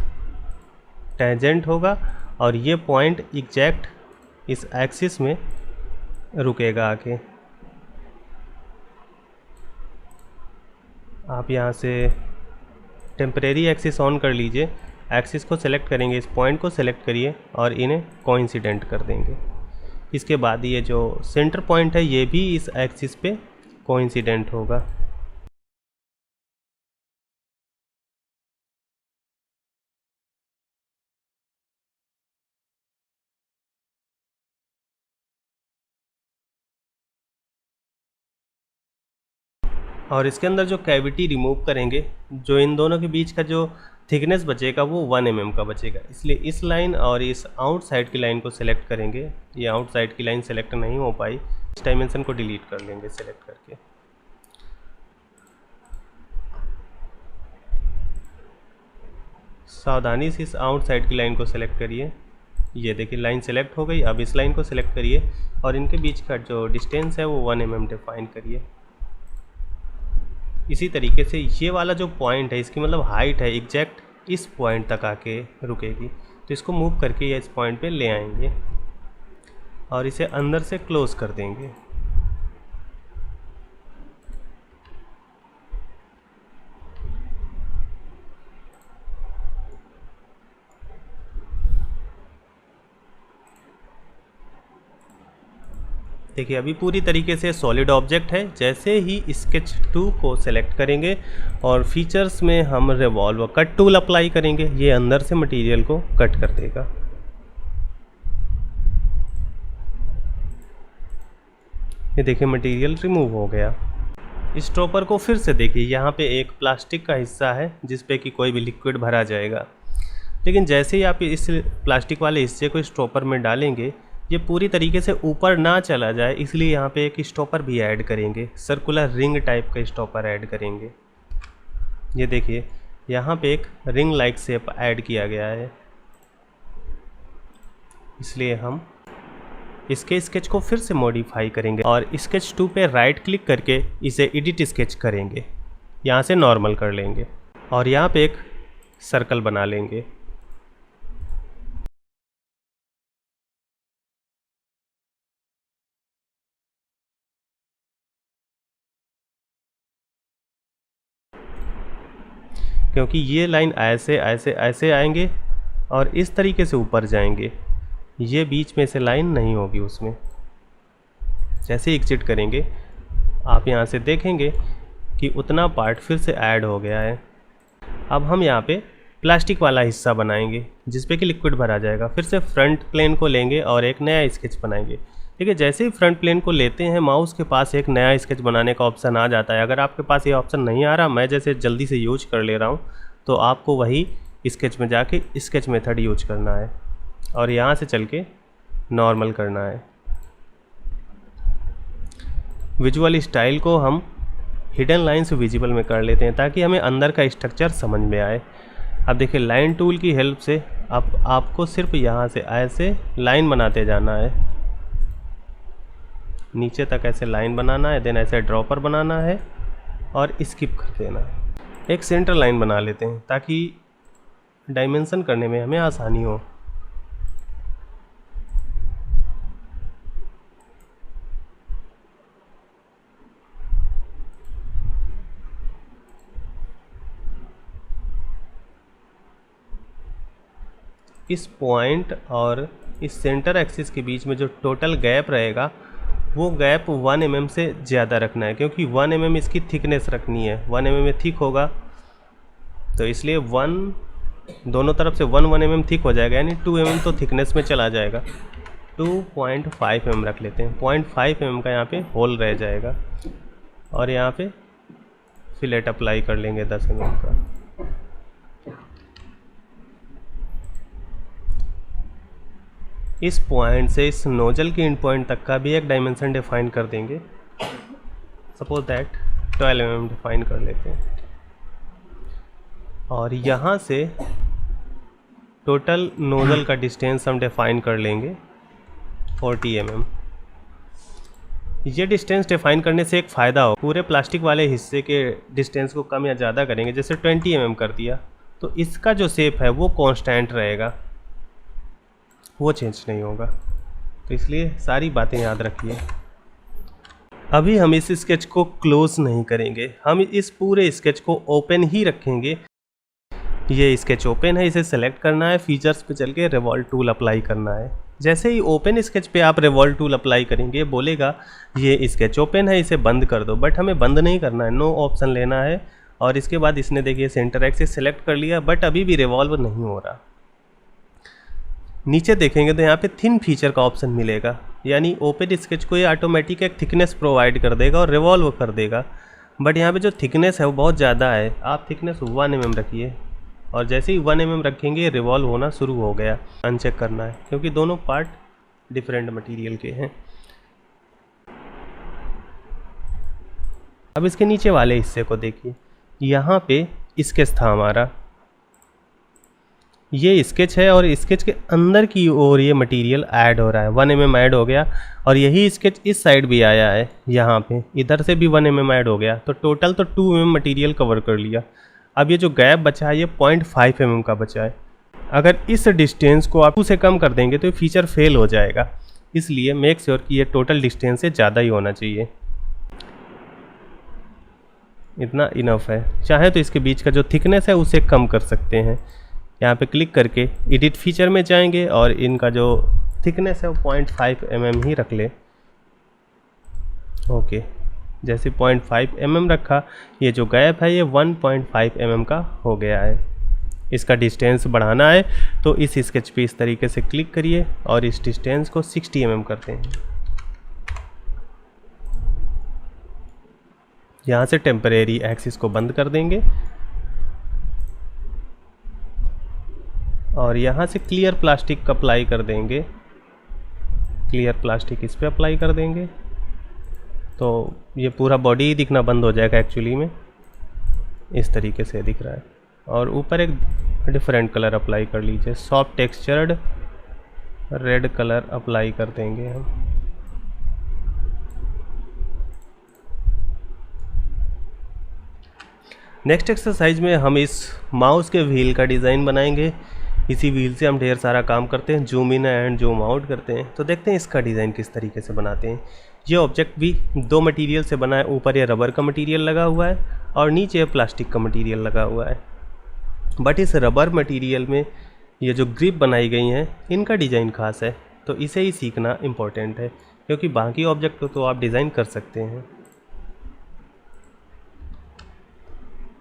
टेंजेंट होगा और ये पॉइंट एग्जैक्ट इस एक्सिस में रुकेगा आके। आप यहाँ से टेम्परेरी एक्सिस ऑन कर लीजिए। एक्सिस को सेलेक्ट करेंगे, इस पॉइंट को सेलेक्ट करिए और इन्हें कोइंसिडेंट कर देंगे। इसके बाद ये जो सेंटर पॉइंट है ये भी इस एक्सिस पे कोइंसिडेंट होगा। और इसके अंदर जो कैविटी रिमूव करेंगे, जो इन दोनों के बीच का जो थिकनेस बचेगा वो 1 mm का बचेगा। इसलिए इस लाइन और इस आउटसाइड की लाइन को सिलेक्ट करेंगे। ये आउटसाइड की लाइन सेलेक्ट नहीं हो पाई, इस डायमेंशन को डिलीट कर लेंगे सेलेक्ट करके। सावधानी से इस आउटसाइड की लाइन को सिलेक्ट करिए। ये देखिए लाइन सेलेक्ट हो गई। अब इस लाइन को सिलेक्ट करिए और इनके बीच का जो डिस्टेंस है वो 1 mm डिफाइन करिए। इसी तरीके से ये वाला जो पॉइंट है इसकी मतलब हाइट है एग्जैक्ट इस पॉइंट तक आके रुकेगी, तो इसको मूव करके ये इस पॉइंट पे ले आएंगे और इसे अंदर से क्लोज कर देंगे। देखिए अभी पूरी तरीके से सॉलिड ऑब्जेक्ट है। जैसे ही स्केच 2 को सेलेक्ट करेंगे और फीचर्स में हम रिवॉल्व कट टूल अप्लाई करेंगे, ये अंदर से मटेरियल को कट कर देगा। ये देखिए मटेरियल रिमूव हो गया। इस स्टॉपर को फिर से देखिए, यहाँ पे एक प्लास्टिक का हिस्सा है जिस पे कि कोई भी लिक्विड भरा जाएगा, लेकिन जैसे ही आप इस प्लास्टिक वाले हिस्से को स्टॉपर में डालेंगे ये पूरी तरीके से ऊपर ना चला जाए, इसलिए यहाँ पे एक स्टॉपर भी ऐड करेंगे, सर्कुलर रिंग टाइप का स्टॉपर ऐड करेंगे। ये देखिए यहाँ पे एक रिंग लाइक शेप ऐड किया गया है, इसलिए हम इसके स्केच को फिर से मॉडिफाई करेंगे और स्केच 2 पे राइट क्लिक करके इसे एडिट स्केच करेंगे। यहाँ से नॉर्मल कर लेंगे और यहाँ पे एक सर्कल बना लेंगे। क्योंकि ये लाइन ऐसे ऐसे ऐसे आएंगे और इस तरीके से ऊपर जाएंगे, ये बीच में से लाइन नहीं होगी उसमें। जैसे ही एग्जिट करेंगे आप यहाँ से देखेंगे कि उतना पार्ट फिर से ऐड हो गया है। अब हम यहाँ पे प्लास्टिक वाला हिस्सा बनाएंगे जिस पे कि लिक्विड भरा जाएगा। फिर से फ्रंट प्लेन को लेंगे और एक नया स्केच बनाएंगे। ठीक है, जैसे ही फ्रंट प्लेन को लेते हैं माउस के पास एक नया स्केच बनाने का ऑप्शन आ जाता है। अगर आपके पास ये ऑप्शन नहीं आ रहा, मैं जैसे जल्दी से यूज कर ले रहा हूँ, तो आपको वही स्केच में जाके स्केच मेथड यूज करना है और यहाँ से चल के नॉर्मल करना है। विजुअल स्टाइल को हम हिडन लाइन से विजिबल में कर लेते हैं ताकि हमें अंदर का स्ट्रक्चर समझ में आए। अब देखिए लाइन टूल की हेल्प से अब आपको सिर्फ यहाँ से ऐसे लाइन बनाते जाना है, नीचे तक ऐसे लाइन बनाना है, देन ऐसे ड्रॉपर बनाना है और स्किप कर देना है। एक सेंटर लाइन बना लेते हैं ताकि डायमेंशन करने में हमें आसानी हो। इस पॉइंट और इस सेंटर एक्सिस के बीच में जो टोटल गैप रहेगा वो गैप 1 mm से ज़्यादा रखना है, क्योंकि 1 mm इसकी थिकनेस रखनी है। 1 mm में थिक होगा तो इसलिए दोनों तरफ से 1 mm थिक हो जाएगा, यानी 2 mm तो थिकनेस में चला जाएगा। 2.5 mm रख लेते हैं। 0.5 mm का यहाँ पे होल रह जाएगा और यहाँ पे फिलेट अप्लाई कर लेंगे 10 mm का। इस पॉइंट से इस नोजल के इन पॉइंट तक का भी एक डायमेंशन डिफाइन कर देंगे। सपोज दैट 12 mm डिफाइन कर लेते हैं और यहाँ से टोटल नोजल का डिस्टेंस हम डिफाइन कर लेंगे 40 mm। ये डिस्टेंस डिफाइन करने से एक फ़ायदा हो, पूरे प्लास्टिक वाले हिस्से के डिस्टेंस को कम या ज़्यादा करेंगे। जैसे 20 mm कर दिया तो इसका जो शेप है वो कांस्टेंट रहेगा, वो चेंज नहीं होगा। तो इसलिए सारी बातें याद रखिए। अभी हम इस स्केच को क्लोज नहीं करेंगे, हम इस पूरे स्केच को ओपन ही रखेंगे। ये स्केच ओपन है, इसे सेलेक्ट करना है, फीचर्स पे चल के रिवॉल्व टूल अप्लाई करना है। जैसे ही ओपन स्केच पे आप रिवॉल्व टूल अप्लाई करेंगे बोलेगा ये स्केच ओपन है, इसे बंद कर दो, बट हमें बंद नहीं करना है, नो ऑप्शन लेना है। और इसके बाद इसने देखिए सेंटर एक्सिस सेलेक्ट कर लिया, बट अभी भी रिवॉल्व नहीं हो रहा। नीचे देखेंगे तो यहाँ पे थिन फीचर का ऑप्शन मिलेगा, यानी ओपन स्केच को ये ऑटोमेटिक एक थिकनेस प्रोवाइड कर देगा और रिवॉल्व कर देगा। बट यहाँ पे जो थिकनेस है वो बहुत ज़्यादा है, आप थिकनेस 1 mm रखिए और जैसे ही 1 mm रखेंगे रिवॉल्व होना शुरू हो गया। अनचेक करना है क्योंकि दोनों पार्ट डिफरेंट मटेरियल के हैं। अब इसके नीचे वाले हिस्से को देखिए, यहाँ पे स्केच था हमारा, ये स्केच है और स्केच के अंदर की ओर ये मटेरियल ऐड हो रहा है। 1 mm ऐड हो गया और यही स्केच इस साइड भी आया है, यहाँ पे इधर से भी 1 mm ऐड हो गया, तो टोटल तो 2 mm मटेरियल कवर कर लिया। अब ये जो गैप बचा है ये 0.5 mm का बचा है। अगर इस डिस्टेंस को आप 2 से कम कर देंगे तो ये फीचर फेल हो जाएगा, इसलिए मेक श्योर कि ये टोटल डिस्टेंस से ज़्यादा ही होना चाहिए। इतना इनफ है। चाहे तो इसके बीच का जो थिकनेस है उसे कम कर सकते हैं। यहाँ पे क्लिक करके एडिट फीचर में जाएंगे और इनका जो थिकनेस है वो 0.5 mm ही रख ले। ओके, जैसे 0.5 mm रखा, ये जो गैप है ये 1.5 mm का हो गया है। इसका डिस्टेंस बढ़ाना है तो इस स्केच पे इस तरीके से क्लिक करिए और इस डिस्टेंस को 60 mm करते हैं। यहाँ से टेम्परेरी एक्सिस को बंद कर देंगे और यहाँ से क्लियर प्लास्टिक अप्लाई कर देंगे। क्लियर प्लास्टिक इस पे अप्लाई कर देंगे तो ये पूरा बॉडी ही दिखना बंद हो जाएगा। एक्चुअली में इस तरीके से दिख रहा है। और ऊपर एक डिफरेंट कलर अप्लाई कर लीजिए, soft textured red colour apply कर देंगे हम। नेक्स्ट एक्सरसाइज में हम इस माउस के व्हील का डिज़ाइन बनाएंगे। इसी व्हील से हम ढेर सारा काम करते हैं, zoom in and zoom out करते हैं। तो देखते हैं इसका डिज़ाइन किस तरीके से बनाते हैं। ये ऑब्जेक्ट भी दो मटेरियल से बना है। ऊपर ये रबर का मटेरियल लगा हुआ है और नीचे प्लास्टिक का मटेरियल लगा हुआ है। बट इस रबर मटेरियल में ये जो ग्रिप बनाई गई हैं इनका डिज़ाइन खास है, तो इसे ही सीखना इम्पोर्टेंट है, क्योंकि बाकी ऑब्जेक्ट को तो आप डिज़ाइन कर सकते हैं।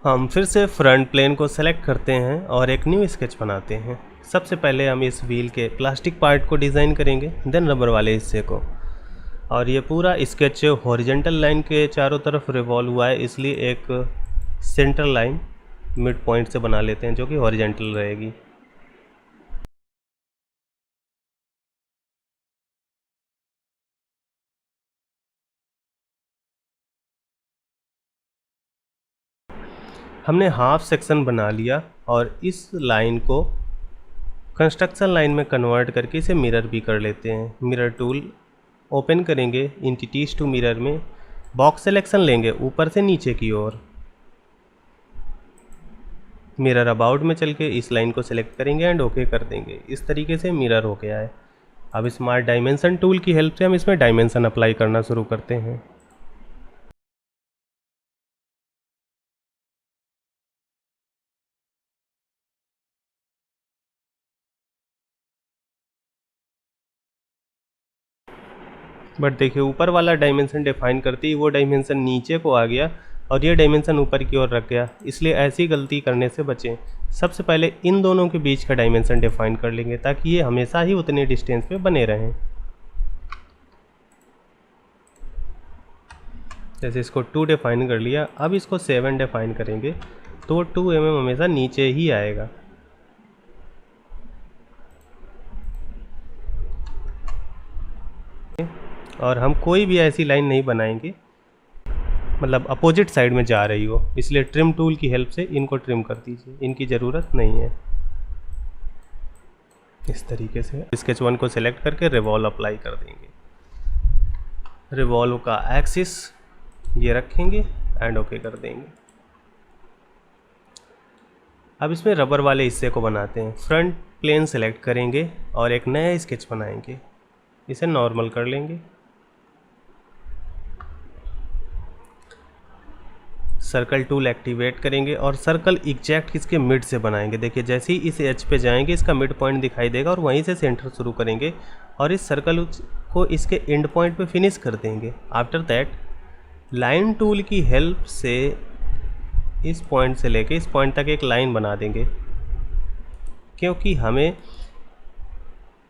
हम फिर से फ्रंट प्लेन को सेलेक्ट करते हैं और एक न्यू स्केच बनाते हैं। सबसे पहले हम इस व्हील के प्लास्टिक पार्ट को डिज़ाइन करेंगे, देन रबर वाले हिस्से को। और ये पूरा स्केच हॉरिजेंटल लाइन के चारों तरफ रिवॉल्व हुआ है, इसलिए एक सेंटर लाइन मिड पॉइंट से बना लेते हैं जो कि हॉरिजेंटल रहेगी। हमने हाफ सेक्शन बना लिया और इस लाइन को कंस्ट्रक्शन लाइन में कन्वर्ट करके इसे मिरर भी कर लेते हैं। मिरर टूल ओपन करेंगे, एंटिटीज टू मिरर में बॉक्स सिलेक्शन लेंगे ऊपर से नीचे की ओर। मिरर अबाउट में चल के इस लाइन को सिलेक्ट करेंगे एंड ओके कर देंगे। इस तरीके से मिरर हो गया है। अब स्मार्ट डायमेंशन टूल की हेल्प से हम इसमें डायमेंशन अप्लाई करना शुरू करते हैं। बट देखिए ऊपर वाला डायमेंशन डिफाइन करते ही वो डायमेंशन नीचे को आ गया और ये डायमेंशन ऊपर की ओर रख गया, इसलिए ऐसी गलती करने से बचें। सबसे पहले इन दोनों के बीच का डायमेंशन डिफाइन कर लेंगे ताकि ये हमेशा ही उतने डिस्टेंस पे बने रहें। जैसे इसको 2 डिफाइन कर लिया, अब इसको 7 डिफाइन करेंगे तो 2 mm हमेशा नीचे ही आएगा। और हम कोई भी ऐसी लाइन नहीं बनाएंगे मतलब अपोजिट साइड में जा रही हो, इसलिए ट्रिम टूल की हेल्प से इनको ट्रिम कर दीजिए, इनकी ज़रूरत नहीं है। इस तरीके से स्केच 1 को सिलेक्ट करके रिवॉल्व अप्लाई कर देंगे। रिवॉल्व का एक्सिस ये रखेंगे एंड ओके कर देंगे। अब इसमें रबर वाले हिस्से को बनाते हैं। फ्रंट प्लेन सेलेक्ट करेंगे और एक नया स्केच बनाएंगे। इसे नॉर्मल कर लेंगे। सर्कल टूल एक्टिवेट करेंगे और सर्कल एग्जैक्ट इसके मिड से बनाएंगे। देखिए जैसे ही इस एज पे जाएंगे इसका मिड पॉइंट दिखाई देगा और वहीं से सेंटर शुरू करेंगे और इस सर्कल को इसके एंड पॉइंट पे फिनिश कर देंगे। आफ्टर दैट लाइन टूल की हेल्प से इस पॉइंट से लेके इस पॉइंट तक एक लाइन बना देंगे, क्योंकि हमें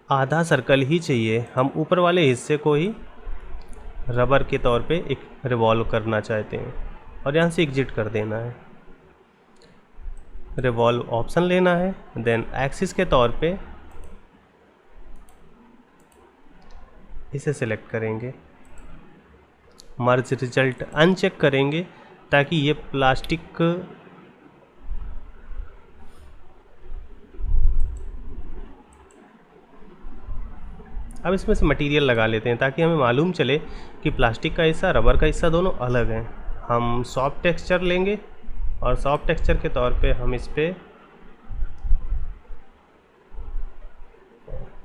आधा सर्कल ही चाहिए। हम ऊपर वाले हिस्से को ही रबर के तौर पे एक रिवॉल्व करना चाहते हैं और यहाँ से एग्जिट कर देना है। रिवॉल्व ऑप्शन लेना है, देन एक्सिस के तौर पे इसे सिलेक्ट करेंगे। मर्ज रिजल्ट अनचेक करेंगे ताकि ये प्लास्टिक अब इसमें से मटेरियल लगा लेते हैं ताकि हमें मालूम चले कि प्लास्टिक का हिस्सा रबर का हिस्सा दोनों अलग हैं। हम सॉफ्ट टेक्सचर लेंगे और सॉफ्ट टेक्सचर के तौर पे हम इस पे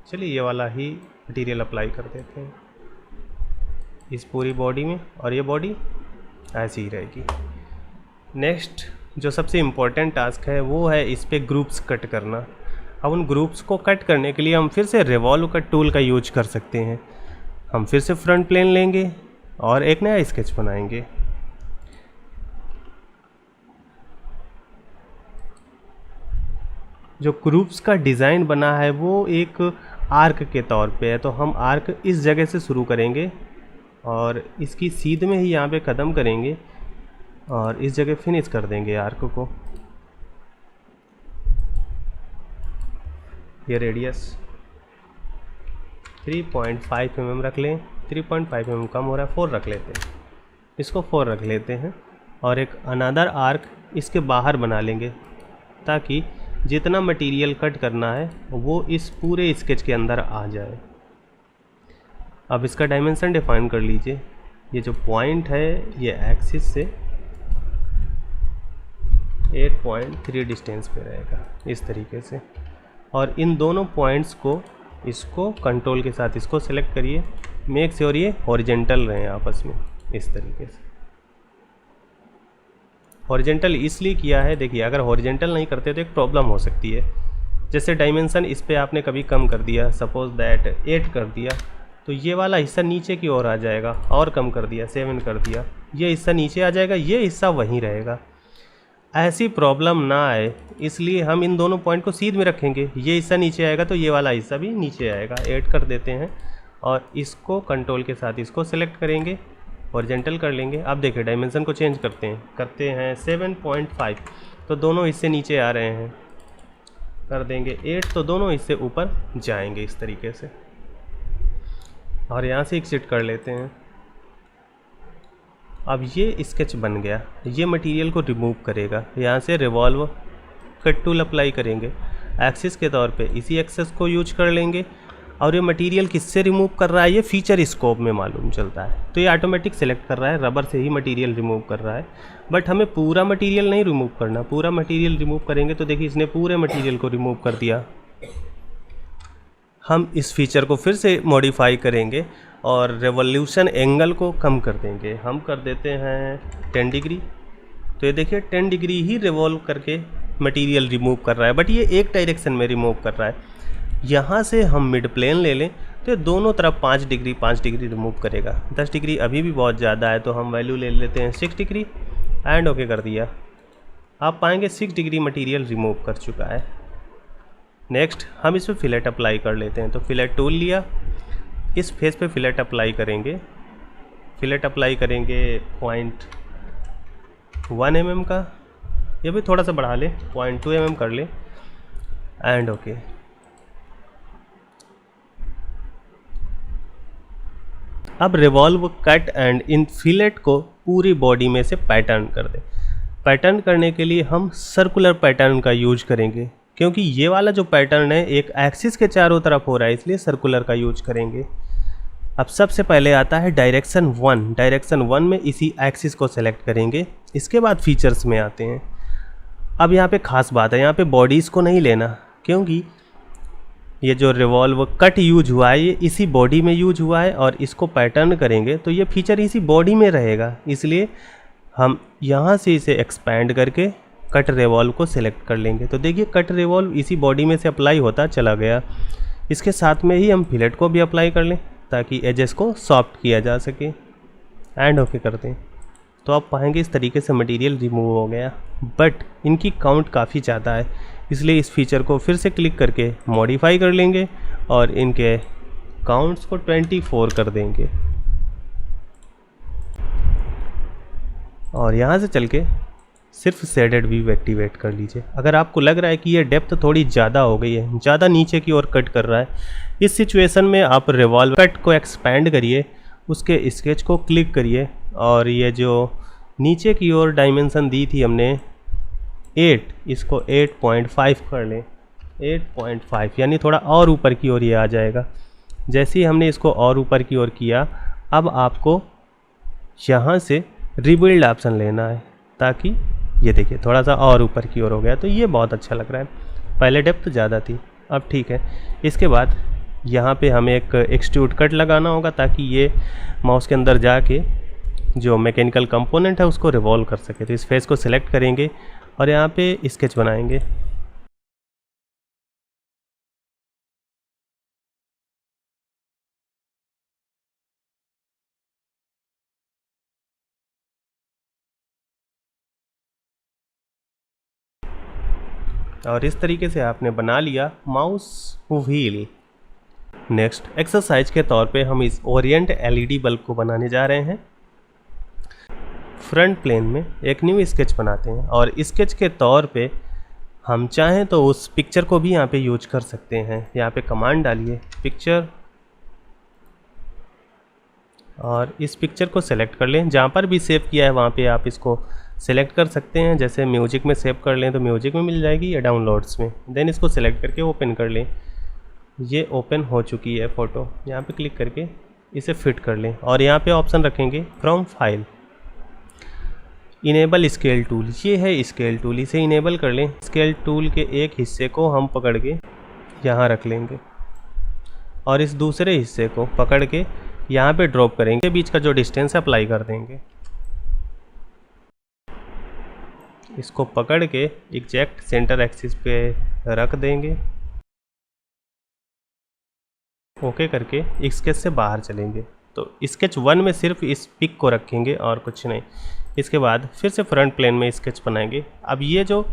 चलिए ये वाला ही मटेरियल अप्लाई कर देते हैं इस पूरी बॉडी में, और ये बॉडी ऐसी ही रहेगी। नेक्स्ट जो सबसे इम्पोर्टेंट टास्क है वो है इस पे ग्रुप्स कट करना। अब उन ग्रुप्स को कट करने के लिए हम फिर से रिवॉल्व कट टूल का यूज कर सकते हैं। हम फिर से फ्रंट प्लेन लेंगे और एक नया स्केच बनाएंगे। जो ग्रुप्स का डिज़ाइन बना है वो एक आर्क के तौर पे है, तो हम आर्क इस जगह से शुरू करेंगे और इसकी सीध में ही यहाँ पे ख़त्म करेंगे और इस जगह फिनिश कर देंगे आर्क को। ये रेडियस 3.5 mm रख लें, 3.5 mm कम हो रहा है, 4 रख लेते हैं, इसको 4 रख लेते हैं और एक अनदर आर्क इसके बाहर बना लेंगे ताकि जितना मटेरियल कट करना है वो इस पूरे स्केच के अंदर आ जाए। अब इसका डायमेंशन डिफाइन कर लीजिए। ये जो पॉइंट है ये एक्सिस से 8.3 डिस्टेंस पे रहेगा इस तरीके से, और इन दोनों पॉइंट्स को इसको कंट्रोल के साथ इसको सेलेक्ट करिए, मेक श्योर ये हॉरिजेंटल रहे आपस में इस तरीके से। हॉरिजेंटल इसलिए किया है, देखिए अगर हॉरिजेंटल नहीं करते तो एक प्रॉब्लम हो सकती है। जैसे डायमेंशन इस पे आपने कभी कम कर दिया, सपोज दैट 8 कर दिया, तो ये वाला हिस्सा नीचे की ओर आ जाएगा, और कम कर दिया 7 कर दिया, ये हिस्सा नीचे आ जाएगा, ये हिस्सा वहीं रहेगा। ऐसी प्रॉब्लम ना आए इसलिए हम इन दोनों पॉइंट को सीध में रखेंगे, ये हिस्सा नीचे आएगा तो ये वाला हिस्सा भी नीचे आएगा। 8 कर देते हैं और इसको कंट्रोल के साथ इसको सेलेक्ट करेंगे, हॉरिजेंटल कर लेंगे। अब देखिए डायमेंशन को चेंज करते हैं 7.5, तो दोनों हिस्से नीचे आ रहे हैं, कर देंगे 8 तो दोनों हिस्से ऊपर जाएंगे इस तरीके से। और यहाँ से एग्जिट कर लेते हैं। अब ये स्केच बन गया, ये मटेरियल को रिमूव करेगा। यहाँ से रिवॉल्व कट टूल अप्लाई करेंगे, एक्सिस के तौर पे इसी एक्सेस को यूज कर लेंगे। और ये मटेरियल किससे रिमूव कर रहा है, ये फीचर स्कोप में मालूम चलता है, तो ये ऑटोमेटिक सेलेक्ट कर रहा है, रबर से ही मटेरियल रिमूव कर रहा है। बट हमें पूरा मटेरियल नहीं रिमूव करना, पूरा मटेरियल रिमूव करेंगे तो देखिए इसने पूरे मटेरियल को रिमूव कर दिया। हम इस फीचर को फिर से मॉडिफाई करेंगे और रेवोल्यूशन एंगल को कम कर देंगे, हम कर देते हैं 10 डिग्री। तो ये देखिए 10 डिग्री ही रिवॉल्व करके मटेरियल रिमूव कर रहा है, बट ये एक डायरेक्शन में रिमूव कर रहा है। यहाँ से हम मिड प्लेन ले लें तो दोनों तरफ 5 डिग्री रिमूव करेगा। 10 डिग्री अभी भी बहुत ज़्यादा है, तो हम वैल्यू ले लेते हैं 6 डिग्री एंड ओके कर दिया। आप पाएंगे 6 डिग्री मटेरियल रिमूव कर चुका है। नेक्स्ट हम इस पर फिलेट अप्लाई कर लेते हैं, तो फिलेट टूल लिया, इस फेस पे फिलेट अप्लाई करेंगे। फिलेट अप्लाई करेंगे 0.1 mm का, ये भी थोड़ा सा बढ़ा ले, 0.2 mm कर ले एंड ओके। अब revolve cut and in fillet को पूरी बॉडी में से पैटर्न कर दें। पैटर्न करने के लिए हम सर्कुलर पैटर्न का यूज करेंगे, क्योंकि ये वाला जो पैटर्न है एक एक्सिस के चारों तरफ हो रहा है, इसलिए सर्कुलर का यूज करेंगे। अब सबसे पहले आता है डायरेक्शन 1। डायरेक्शन 1 में इसी एक्सिस को सेलेक्ट करेंगे, इसके बाद फीचर्स में आते हैं। अब यहाँ पे खास बात है, यहाँ पे बॉडीज़ को नहीं लेना, क्योंकि ये जो रिवॉल्व कट यूज हुआ है ये इसी बॉडी में यूज हुआ है, और इसको पैटर्न करेंगे तो ये फीचर इसी बॉडी में रहेगा, इसलिए हम यहाँ से इसे एक्सपैंड करके कट रिवॉल्व को सिलेक्ट कर लेंगे। तो देखिए कट रिवॉल्व इसी बॉडी में से अप्लाई होता चला गया। इसके साथ में ही हम फिलेट को भी अप्लाई कर लें ताकि एजेस को सॉफ्ट किया जा सके एंड ओके करते हैं। तो आप पाएंगे इस तरीके से मटेरियल रिमूव हो गया, बट इनकी काउंट काफ़ी ज़्यादा है, इसलिए इस फीचर को फिर से क्लिक करके मॉडिफाई कर लेंगे और इनके काउंट्स को 24 कर देंगे। और यहाँ से चल के सिर्फ शेडेड व्यू एक्टिवेट कर लीजिए। अगर आपको लग रहा है कि ये डेप्थ थोड़ी ज़्यादा हो गई है, ज़्यादा नीचे की ओर कट कर रहा है, इस सिचुएशन में आप रिवॉल्व कट को एक्सपैंड करिए, उसके स्केच को क्लिक करिए और ये जो नीचे की ओर डायमेंशन दी थी हमने 8, इसको 8.5 कर लें। 8.5 यानी थोड़ा और ऊपर की ओर ये आ जाएगा। जैसे ही हमने इसको और ऊपर की ओर किया, अब आपको यहाँ से रिबिल्ड ऑप्शन लेना है ताकि ये देखिए थोड़ा सा और ऊपर की ओर हो गया, तो ये बहुत अच्छा लग रहा है। पहले डेप्थ ज़्यादा थी, अब ठीक है। इसके बाद यहाँ पे हमें एक एक्सट्रूड कट लगाना होगा ताकि ये माउस के अंदर जाके जो मैकेनिकल कंपोनेंट है उसको रिवॉल्व कर सके। तो इस फेस को सिलेक्ट करेंगे और यहाँ पे स्केच बनाएंगे। और इस तरीके से आपने बना लिया माउस व्हील। नेक्स्ट एक्सरसाइज के तौर पे हम इस ओरिएंट एलईडी बल्ब को बनाने जा रहे हैं। फ्रंट प्लेन में एक न्यू स्केच बनाते हैं और स्केच के तौर पे हम चाहें तो उस पिक्चर को भी यहाँ पे यूज कर सकते हैं। यहाँ पे कमांड डालिए पिक्चर और इस पिक्चर को सेलेक्ट कर लें। जहाँ पर भी सेव किया है वहाँ पे आप इसको सेलेक्ट कर सकते हैं। जैसे म्यूजिक में सेव कर लें तो म्यूजिक में मिल जाएगी या डाउनलोड्स में। देन इसको सेलेक्ट करके ओपन कर लें। ये ओपन हो चुकी है फ़ोटो। यहाँ पे क्लिक करके इसे फिट कर लें और यहाँ पे ऑप्शन रखेंगे from file, enable scale tool. ये है स्केल टूल, इसे इनेबल कर लें। स्केल टूल के एक हिस्से को हम पकड़ के यहाँ रख लेंगे और इस दूसरे हिस्से को पकड़ के यहाँ पे ड्रॉप करेंगे। बीच का जो डिस्टेंस है अप्लाई कर देंगे। इसको पकड़ के एग्जैक्ट सेंटर एक्सिस पे रख देंगे। ओके करके स्केच से बाहर चलेंगे तो स्केच 1 में सिर्फ इस पिक को रखेंगे और कुछ नहीं। इसके बाद फिर से फ्रंट प्लेन में स्केच बनाएंगे। अब ये जो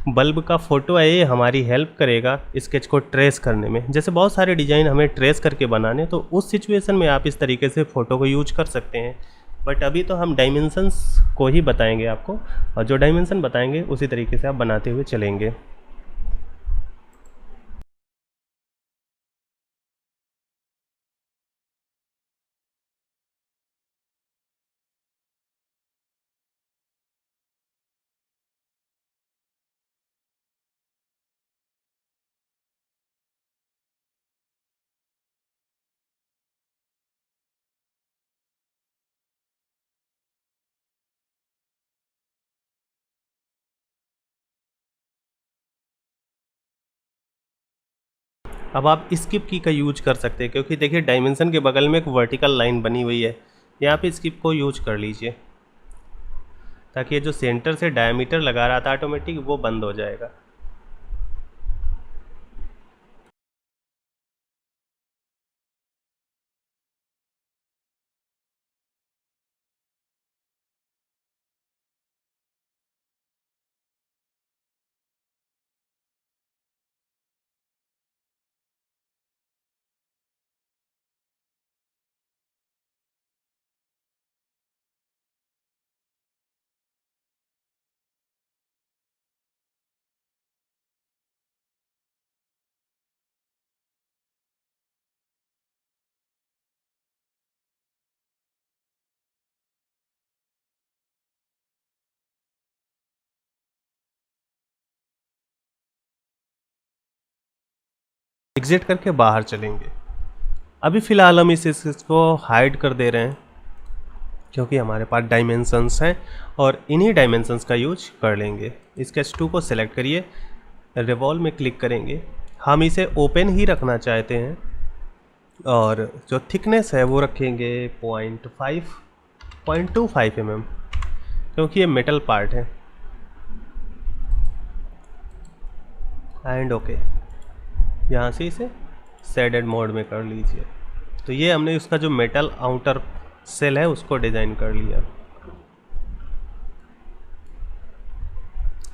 बल्ब का फ़ोटो है ये हमारी हेल्प करेगा स्केच को ट्रेस करने में। जैसे बहुत सारे डिज़ाइन हमें ट्रेस करके बनाने, तो उस सिचुएशन में आप इस तरीके से फ़ोटो को यूज कर सकते हैं। बट अभी तो हम डायमेंशंस को ही बताएंगे आपको, और जो डायमेंशन बताएंगे उसी तरीके से आप बनाते हुए चलेंगे। अब आप स्किप की का यूज कर सकते हैं, क्योंकि देखिए डायमेंशन के बगल में एक वर्टिकल लाइन बनी हुई है। यहाँ पे स्किप को यूज कर लीजिए ताकि ये जो सेंटर से डायमीटर लगा रहा था ऑटोमेटिक वो बंद हो जाएगा। एग्जिट करके बाहर चलेंगे। अभी फ़िलहाल हम इस को हाइड कर दे रहे हैं क्योंकि हमारे पास डायमेंशंस हैं और इन्हीं डायमेंशंस का यूज कर लेंगे। स्केच 2 को सिलेक्ट करिए, रिवॉल्व में क्लिक करेंगे। हम इसे ओपन ही रखना चाहते हैं और जो थिकनेस है वो रखेंगे 0.25 mm, क्योंकि ये मेटल पार्ट है। एंड ओके, यहाँ से इसे शेडेड मोड में कर लीजिए। तो ये हमने उसका जो मेटल आउटर सेल है उसको डिज़ाइन कर लिया,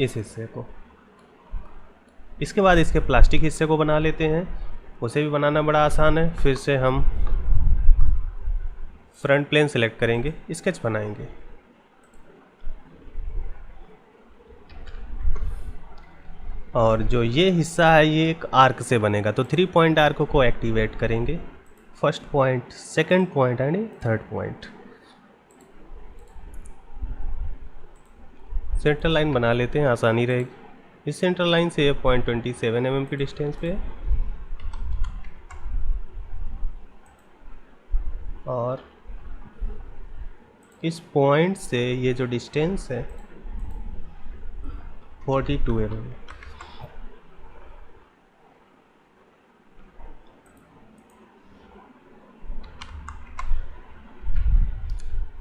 इस हिस्से को। इसके बाद इसके प्लास्टिक हिस्से को बना लेते हैं, उसे भी बनाना बड़ा आसान है। फिर से हम फ्रंट प्लेन सेलेक्ट करेंगे, स्केच बनाएंगे। और जो ये हिस्सा है ये एक आर्क से बनेगा, तो 3 पॉइंट आर्क को एक्टिवेट करेंगे। First point, second point and third point. Centre line बना लेते हैं, आसानी रहेगी। इस सेंटर लाइन से ये 0.27 mm की डिस्टेंस पे है और इस पॉइंट से ये जो डिस्टेंस है 42 mm।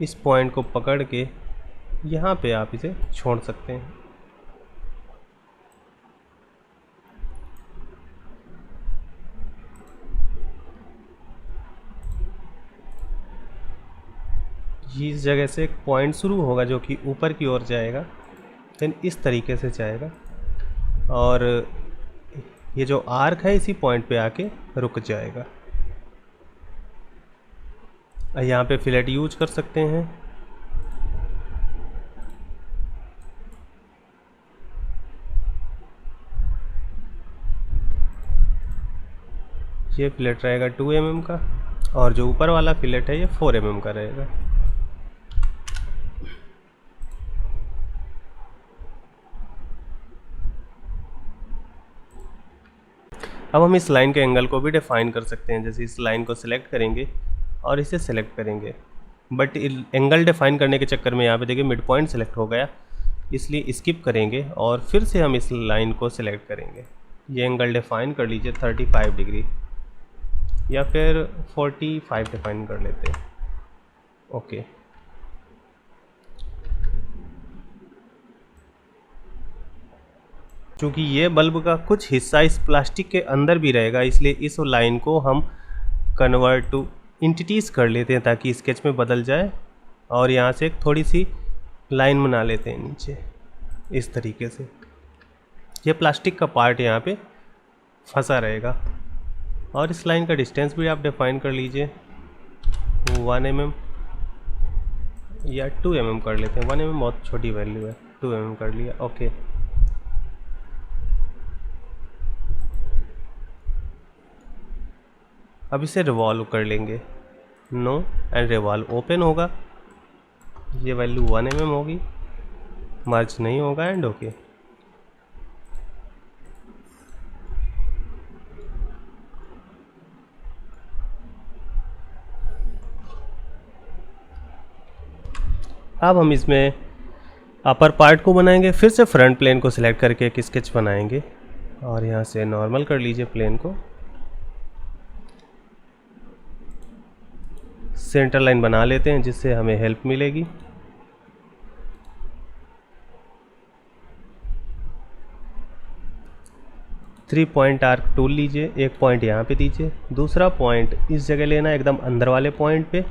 इस पॉइंट को पकड़ के यहाँ पे आप इसे छोड़ सकते हैं। इस जगह से एक पॉइंट शुरू होगा जो कि ऊपर की ओर जाएगा, देन इस तरीके से जाएगा और ये जो आर्क है इसी पॉइंट पे आके रुक जाएगा। यहाँ पे फिलेट यूज कर सकते हैं। ये फिलेट रहेगा 2 mm का, और जो ऊपर वाला फिलेट है ये 4 mm का रहेगा। अब हम इस लाइन के एंगल को भी डिफाइन कर सकते हैं। जैसे इस लाइन को सिलेक्ट करेंगे और इसे सिलेक्ट करेंगे, बट एंगल डिफाइन करने के चक्कर में यहाँ पे देखिए मिड पॉइंट सेलेक्ट हो गया, इसलिए स्किप करेंगे और फिर से हम इस लाइन को सिलेक्ट करेंगे। ये एंगल डिफाइन कर लीजिए 35 डिग्री या फिर 45 डिफाइन कर लेते हैं। ओके, क्योंकि ये बल्ब का कुछ हिस्सा इस प्लास्टिक के अंदर भी रहेगा, इसलिए इस लाइन को हम कन्वर्ट टू इंटिटीज़ कर लेते हैं ताकि स्केच में बदल जाए। और यहाँ से एक थोड़ी सी लाइन बना लेते हैं नीचे इस तरीके से। ये प्लास्टिक का पार्ट यहाँ पे फंसा रहेगा। और इस लाइन का डिस्टेंस भी आप डिफाइन कर लीजिए 1 mm या 2 mm कर लेते हैं। 1 mm बहुत छोटी वैल्यू है, 2 mm कर लिया। ओके, अब इसे रिवॉल्व कर लेंगे। नो एंड रिवॉल्व ओपन होगा, ये वैल्यू 1 mm होगी, मर्ज नहीं होगा एंड ओके। अब हम इसमें अपर पार्ट को बनाएंगे। फिर से फ्रंट प्लेन को सिलेक्ट करके एक स्केच बनाएंगे और यहाँ से नॉर्मल कर लीजिए प्लेन को। सेंटर लाइन बना लेते हैं जिससे हमें हेल्प मिलेगी। थ्री पॉइंट आर्क टूल लीजिए, एक पॉइंट यहाँ पे दीजिए, दूसरा पॉइंट इस जगह लेना एकदम अंदर वाले पॉइंट पे,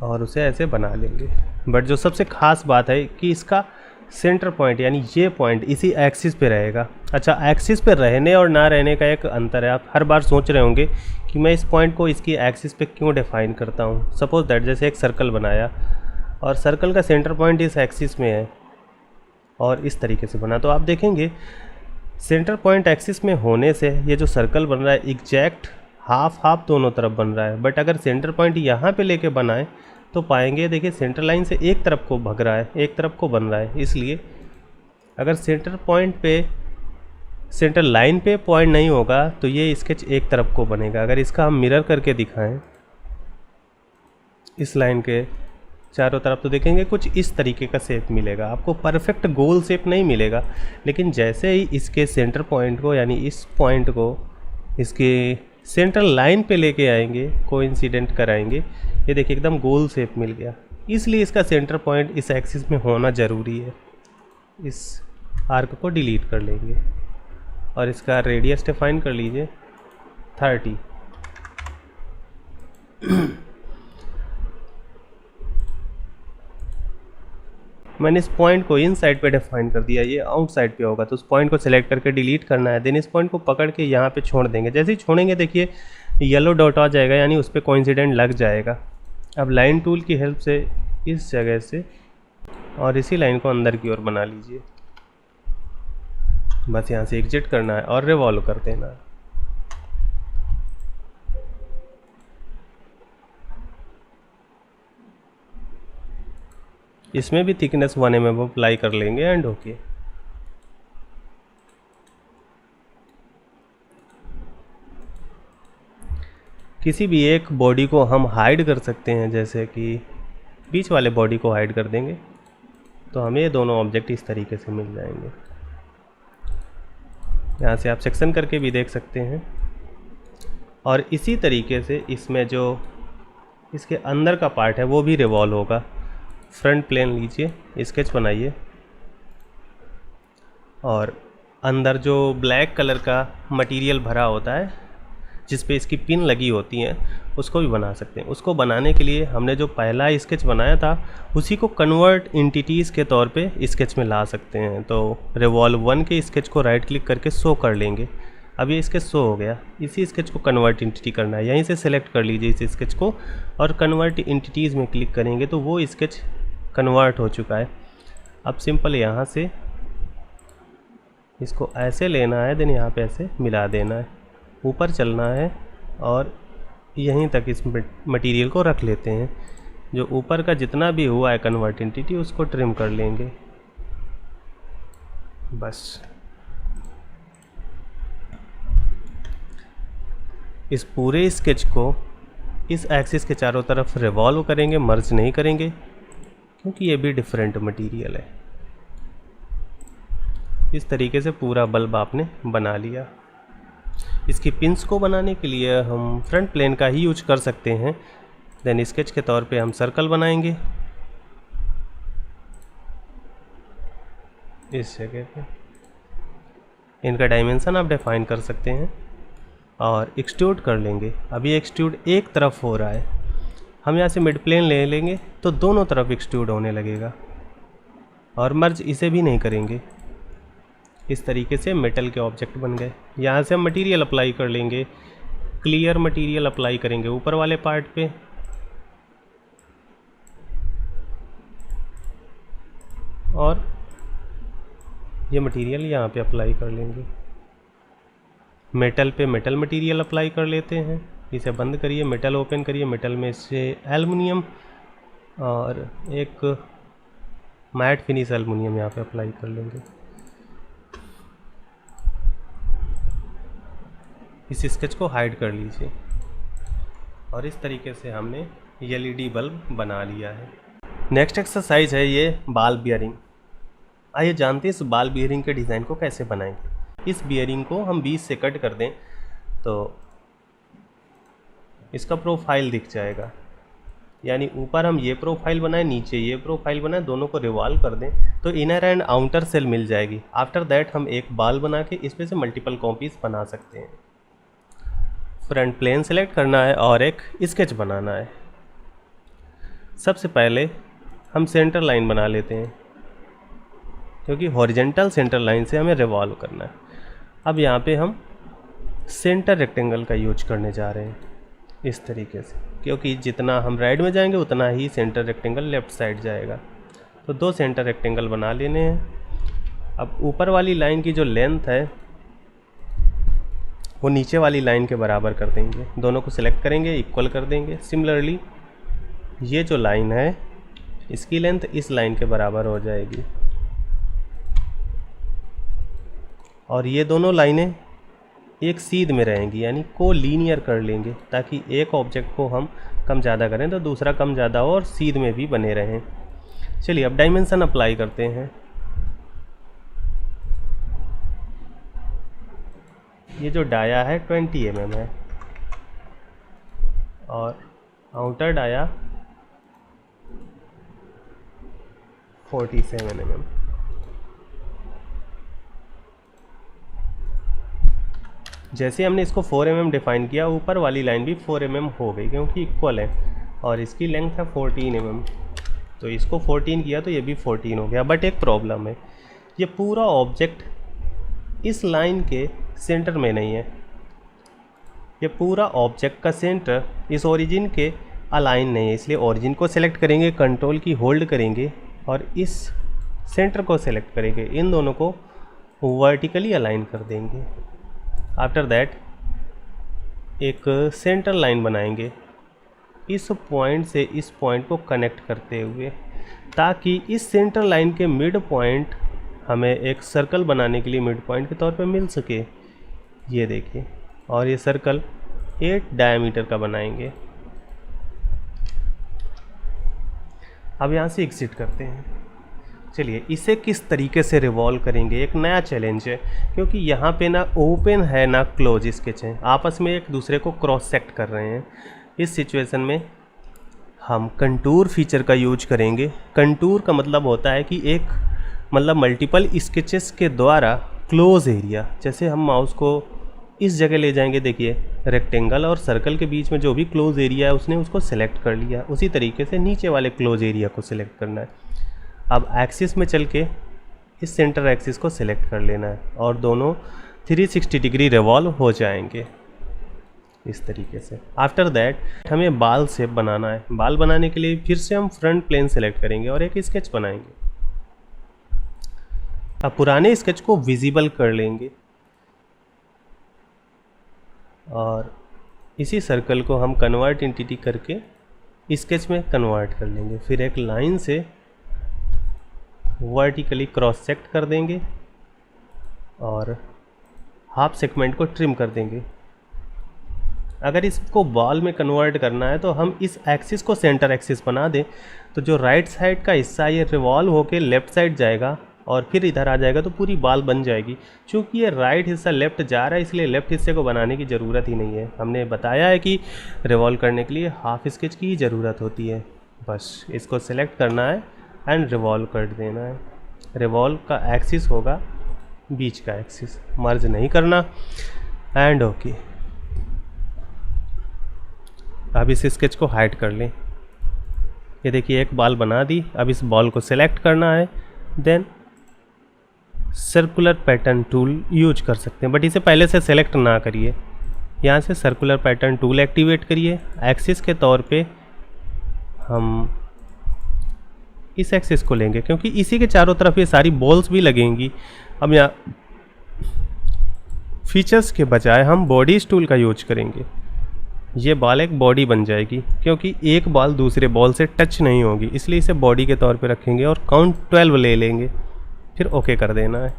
और उसे ऐसे बना लेंगे। बट जो सबसे ख़ास बात है कि इसका सेंटर पॉइंट यानी ये पॉइंट इसी एक्सिस पे रहेगा। अच्छा, एक्सिस पे रहने और ना रहने का एक अंतर है। आप हर बार सोच रहे होंगे कि मैं इस पॉइंट को इसकी एक्सिस पे क्यों डिफाइन करता हूँ। सपोज दैट जैसे एक सर्कल बनाया और सर्कल का सेंटर पॉइंट इस एक्सिस में है और इस तरीके से बना, तो आप देखेंगे सेंटर पॉइंट एक्सिस में होने से ये जो सर्कल बन रहा है एग्जैक्ट हाफ हाफ दोनों तरफ बन रहा है। बट अगर सेंटर पॉइंट यहाँ पे लेके बनाए तो पाएंगे देखिए सेंटर लाइन से एक तरफ को भग रहा है, एक तरफ को बन रहा है। इसलिए अगर सेंटर पॉइंट पे सेंटर लाइन पे पॉइंट नहीं होगा तो ये स्केच एक तरफ को बनेगा। अगर इसका हम मिरर करके दिखाएं इस लाइन के चारों तरफ तो देखेंगे कुछ इस तरीके का शेप मिलेगा। आपको परफेक्ट गोल शेप नहीं मिलेगा, लेकिन जैसे ही इसके सेंटर पॉइंट को यानी इस पॉइंट को इसके सेंटर लाइन पे लेके आएंगे, कोइंसिडेंट कराएंगे, ये देखिए एकदम गोल शेप मिल गया। इसलिए इसका सेंटर पॉइंट इस एक्सिस में होना ज़रूरी है। इस आर्क को डिलीट कर लेंगे और इसका रेडियस डिफाइन कर लीजिए 30। मैंने इस पॉइंट को इन साइड पे डिफाइन कर दिया, ये आउट साइड पे होगा, तो उस पॉइंट को सिलेक्ट करके डिलीट करना है। देन इस पॉइंट को पकड़ के यहाँ पे छोड़ देंगे। जैसे ही छोड़ेंगे देखिए येलो डॉट आ जाएगा, यानी उस पर कोइंसिडेंट लग जाएगा। अब लाइन टूल की हेल्प से इस जगह से और इसी लाइन को अंदर की ओर बना लीजिए। बस यहाँ से एग्जिट करना है और रिवॉल्व कर देना है। इसमें भी थिकनेस 1 mm अप्लाई कर लेंगे एंड ओके। किसी भी एक बॉडी को हम हाइड कर सकते हैं, जैसे कि बीच वाले बॉडी को हाइड कर देंगे तो हमें ये दोनों ऑब्जेक्ट इस तरीके से मिल जाएंगे। यहाँ से आप सेक्शन करके भी देख सकते हैं। और इसी तरीके से इसमें जो इसके अंदर का पार्ट है वो भी रिवॉल्व होगा। फ्रंट प्लेन लीजिए, स्केच बनाइए और अंदर जो ब्लैक कलर का मटेरियल भरा होता है, जिस पे इसकी पिन लगी होती हैं उसको भी बना सकते हैं। उसको बनाने के लिए हमने जो पहला स्केच बनाया था उसी को कन्वर्ट एंटिटीज़ के तौर पे स्केच में ला सकते हैं। तो रिवॉल्व 1 के स्केच को राइट क्लिक करके शो कर लेंगे। अब ये स्केच शो हो गया। इसी स्केच को कन्वर्ट एंटिटी करना है, यहीं से सेलेक्ट कर लीजिए इस स्केच को और कन्वर्ट एंटिटीज़ में क्लिक करेंगे तो वो स्केच कन्वर्ट हो चुका है। अब सिंपल यहाँ से इसको ऐसे लेना है, देन यहाँ पे ऐसे मिला देना है, ऊपर चलना है और यहीं तक इस मटेरियल को रख लेते हैं। जो ऊपर का जितना भी हुआ है कन्वर्ट एंटिटी उसको ट्रिम कर लेंगे बस। इस पूरे स्केच को इस एक्सिस के चारों तरफ रिवॉल्व करेंगे, मर्ज नहीं करेंगे क्योंकि ये भी डिफरेंट मटेरियल है। इस तरीके से पूरा बल्ब आपने बना लिया। इसकी पिंस को बनाने के लिए हम फ्रंट प्लेन का ही यूज कर सकते हैं। देन स्केच के तौर पे हम सर्कल बनाएंगे इस जगह पे। इनका डायमेंशन आप डिफाइन कर सकते हैं और एक्सट्रूड कर लेंगे। अभी एक्सट्रूड एक तरफ हो रहा है, हम यहाँ से मिड प्लेन ले लेंगे तो दोनों तरफ एक्सट्रूड होने लगेगा और मर्ज इसे भी नहीं करेंगे। इस तरीके से मेटल के ऑब्जेक्ट बन गए। यहाँ से हम मटेरियल अप्लाई कर लेंगे, क्लियर मटेरियल अप्लाई करेंगे ऊपर वाले पार्ट पे और ये मटेरियल यहाँ पे अप्लाई कर लेंगे। मेटल पे मेटल मटेरियल अप्लाई कर लेते हैं। इसे बंद करिए, मेटल ओपन करिए, मेटल में से एल्युमिनियम और एक मैट फिनिश एल्युमिनियम यहाँ पे अप्लाई कर लेंगे। इस स्केच को हाइड कर लीजिए और इस तरीके से हमने एलईडी बल्ब बना लिया है। नेक्स्ट एक्सरसाइज है ये बाल बियरिंग। आइए जानते हैं इस बाल बियरिंग के डिज़ाइन को कैसे बनाएंगे। इस बियरिंग को हम 20 से कट कर दें तो इसका प्रोफाइल दिख जाएगा, यानी ऊपर हम ये प्रोफाइल बनाएं, नीचे ये प्रोफाइल बनाएं, दोनों को रिवॉल्व कर दें तो इनर एंड आउटर सेल मिल जाएगी। आफ्टर दैट हम एक बाल बना के इसमें से मल्टीपल कॉपीज बना सकते हैं। फ्रंट प्लेन सेलेक्ट करना है और एक स्केच बनाना है। सबसे पहले हम सेंटर लाइन बना लेते हैं क्योंकि हॉरिजेंटल सेंटर लाइन से हमें रिवॉल्व करना है। अब यहाँ पे हम सेंटर रेक्टेंगल का यूज करने जा रहे हैं इस तरीके से, क्योंकि जितना हम राइट में जाएंगे उतना ही सेंटर रेक्टेंगल लेफ़्ट साइड जाएगा। तो 2 सेंटर रेक्टेंगल बना लेने हैं। अब ऊपर वाली लाइन की जो लेंथ है वो नीचे वाली लाइन के बराबर कर देंगे। दोनों को सिलेक्ट करेंगे, इक्वल कर देंगे। सिमिलरली ये जो लाइन है इसकी लेंथ इस लाइन के बराबर हो जाएगी और ये दोनों लाइनें एक सीध में रहेंगी, यानी को लीनियर कर लेंगे ताकि एक ऑब्जेक्ट को हम कम ज़्यादा करें तो दूसरा कम ज़्यादा हो और सीध में भी बने रहें। चलिए अब डायमेंशन अप्लाई करते हैं। ये जो डाया है 20 mm है और आउटर डाया 47 mm। जैसे हमने इसको 4 mm डिफाइन किया, ऊपर वाली लाइन भी 4 mm हो गई क्योंकि इक्वल है और इसकी लेंथ है 14 mm। तो इसको 14 किया तो ये भी 14 हो गया। बट एक प्रॉब्लम है, ये पूरा ऑब्जेक्ट इस लाइन के सेंटर में नहीं है। ये पूरा ऑब्जेक्ट का सेंटर इस ओरिजिन के अलाइन नहीं है, इसलिए ओरिजिन को सेलेक्ट करेंगे, कंट्रोल की होल्ड करेंगे और इस सेंटर को सेलेक्ट करेंगे। इन दोनों को वर्टिकली अलाइन कर देंगे। आफ्टर दैट एक सेंटर लाइन बनाएंगे इस पॉइंट से इस पॉइंट को कनेक्ट करते हुए, ताकि इस सेंटर लाइन के मिड पॉइंट हमें एक सर्कल बनाने के लिए मिड पॉइंट के तौर पे मिल सके। ये देखिए, और ये सर्कल 8 डायमीटर का बनाएंगे। अब यहाँ से एग्जिट करते हैं। चलिए इसे किस तरीके से रिवॉल्व करेंगे, एक नया चैलेंज है क्योंकि यहाँ पे ना ओपन है ना क्लोज स्केच है, आपस में एक दूसरे को क्रॉस सेक्ट कर रहे हैं। इस सिचुएशन में हम कंटूर फीचर का यूज करेंगे। कंटूर का मतलब होता है कि एक मल्टीपल स्केचेस के द्वारा क्लोज एरिया, जैसे हम माउस को इस जगह ले जाएंगे, देखिए रेक्टेंगल और सर्कल के बीच में जो भी क्लोज एरिया है उसने उसको सिलेक्ट कर लिया। उसी तरीके से नीचे वाले क्लोज एरिया को सिलेक्ट करना है। अब एक्सिस में चल के इस सेंटर एक्सिस को सिलेक्ट कर लेना है और दोनों 360 डिग्री रिवॉल्व हो जाएंगे इस तरीके से। आफ्टर दैट हमें बाल शेप बनाना है। बाल बनाने के लिए फिर से हम फ्रंट प्लेन सेलेक्ट करेंगे और एक स्केच बनाएंगे। अब पुराने स्केच को विजिबल कर लेंगे और इसी सर्कल को हम कन्वर्ट एंटिटी करके स्केच में कन्वर्ट कर लेंगे। फिर एक लाइन से वर्टिकली क्रॉस सेक्ट कर देंगे और हाफ सेगमेंट को ट्रिम कर देंगे। अगर इसको बॉल में कन्वर्ट करना है तो हम इस एक्सिस को सेंटर एक्सिस बना दें, तो जो राइट साइड का हिस्सा ये रिवॉल्व होके लेफ़्ट साइड जाएगा और फिर इधर आ जाएगा तो पूरी बाल बन जाएगी। चूँकि ये राइट हिस्सा लेफ़्ट जा रहा है इसलिए लेफ़्ट हिस्से को बनाने की ज़रूरत ही नहीं है। हमने बताया है कि रिवॉल्व करने के लिए हाफ स्केच की ही ज़रूरत होती है। बस इसको सिलेक्ट करना है एंड रिवॉल्व कर देना है। रिवॉल्व का एक्सिस होगा बीच का एक्सिस, मर्ज नहीं करना एंड ओके। अब इस स्केच को हाइड कर लें। ये देखिए एक बाल बना दी। अब इस बॉल को सिलेक्ट करना है, then circular pattern tool use कर सकते हैं, बट इसे पहले से सेलेक्ट ना करिए। यहाँ से सर्कुलर पैटर्न टूल एक्टिवेट करिए। एक्सिस के तौर पे हम इस एक्सिस को लेंगे क्योंकि इसी के चारों तरफ ये सारी बॉल्स भी लगेंगी। अब यहाँ फीचर्स के बजाय हम बॉडीज टूल का यूज करेंगे। ये बॉल एक बॉडी बन जाएगी क्योंकि एक बॉल दूसरे बॉल से टच नहीं होगी, इसलिए इसे बॉडी के तौर पे रखेंगे और काउंट 12 ले लेंगे। फिर ओके कर देना है।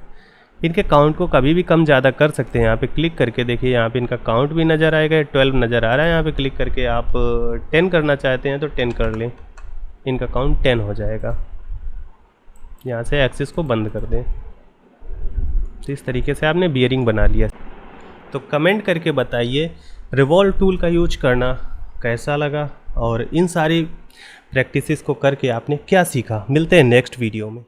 इनके काउंट को कभी भी कम ज़्यादा कर सकते हैं। यहाँ पे क्लिक करके देखिए, यहाँ पे इनका काउंट भी नज़र आएगा, 12 नज़र आ रहा है। यहाँ पे क्लिक करके आप 10 करना चाहते हैं तो 10 कर लें, इनका काउंट 10 हो जाएगा। यहाँ से एक्सिस को बंद कर दें। तो इस तरीके से आपने बियरिंग बना लिया। तो कमेंट करके बताइए रिवॉल्व टूल का यूज करना कैसा लगा और इन सारी प्रैक्टिसेस को करके आपने क्या सीखा। मिलते हैं नेक्स्ट वीडियो में।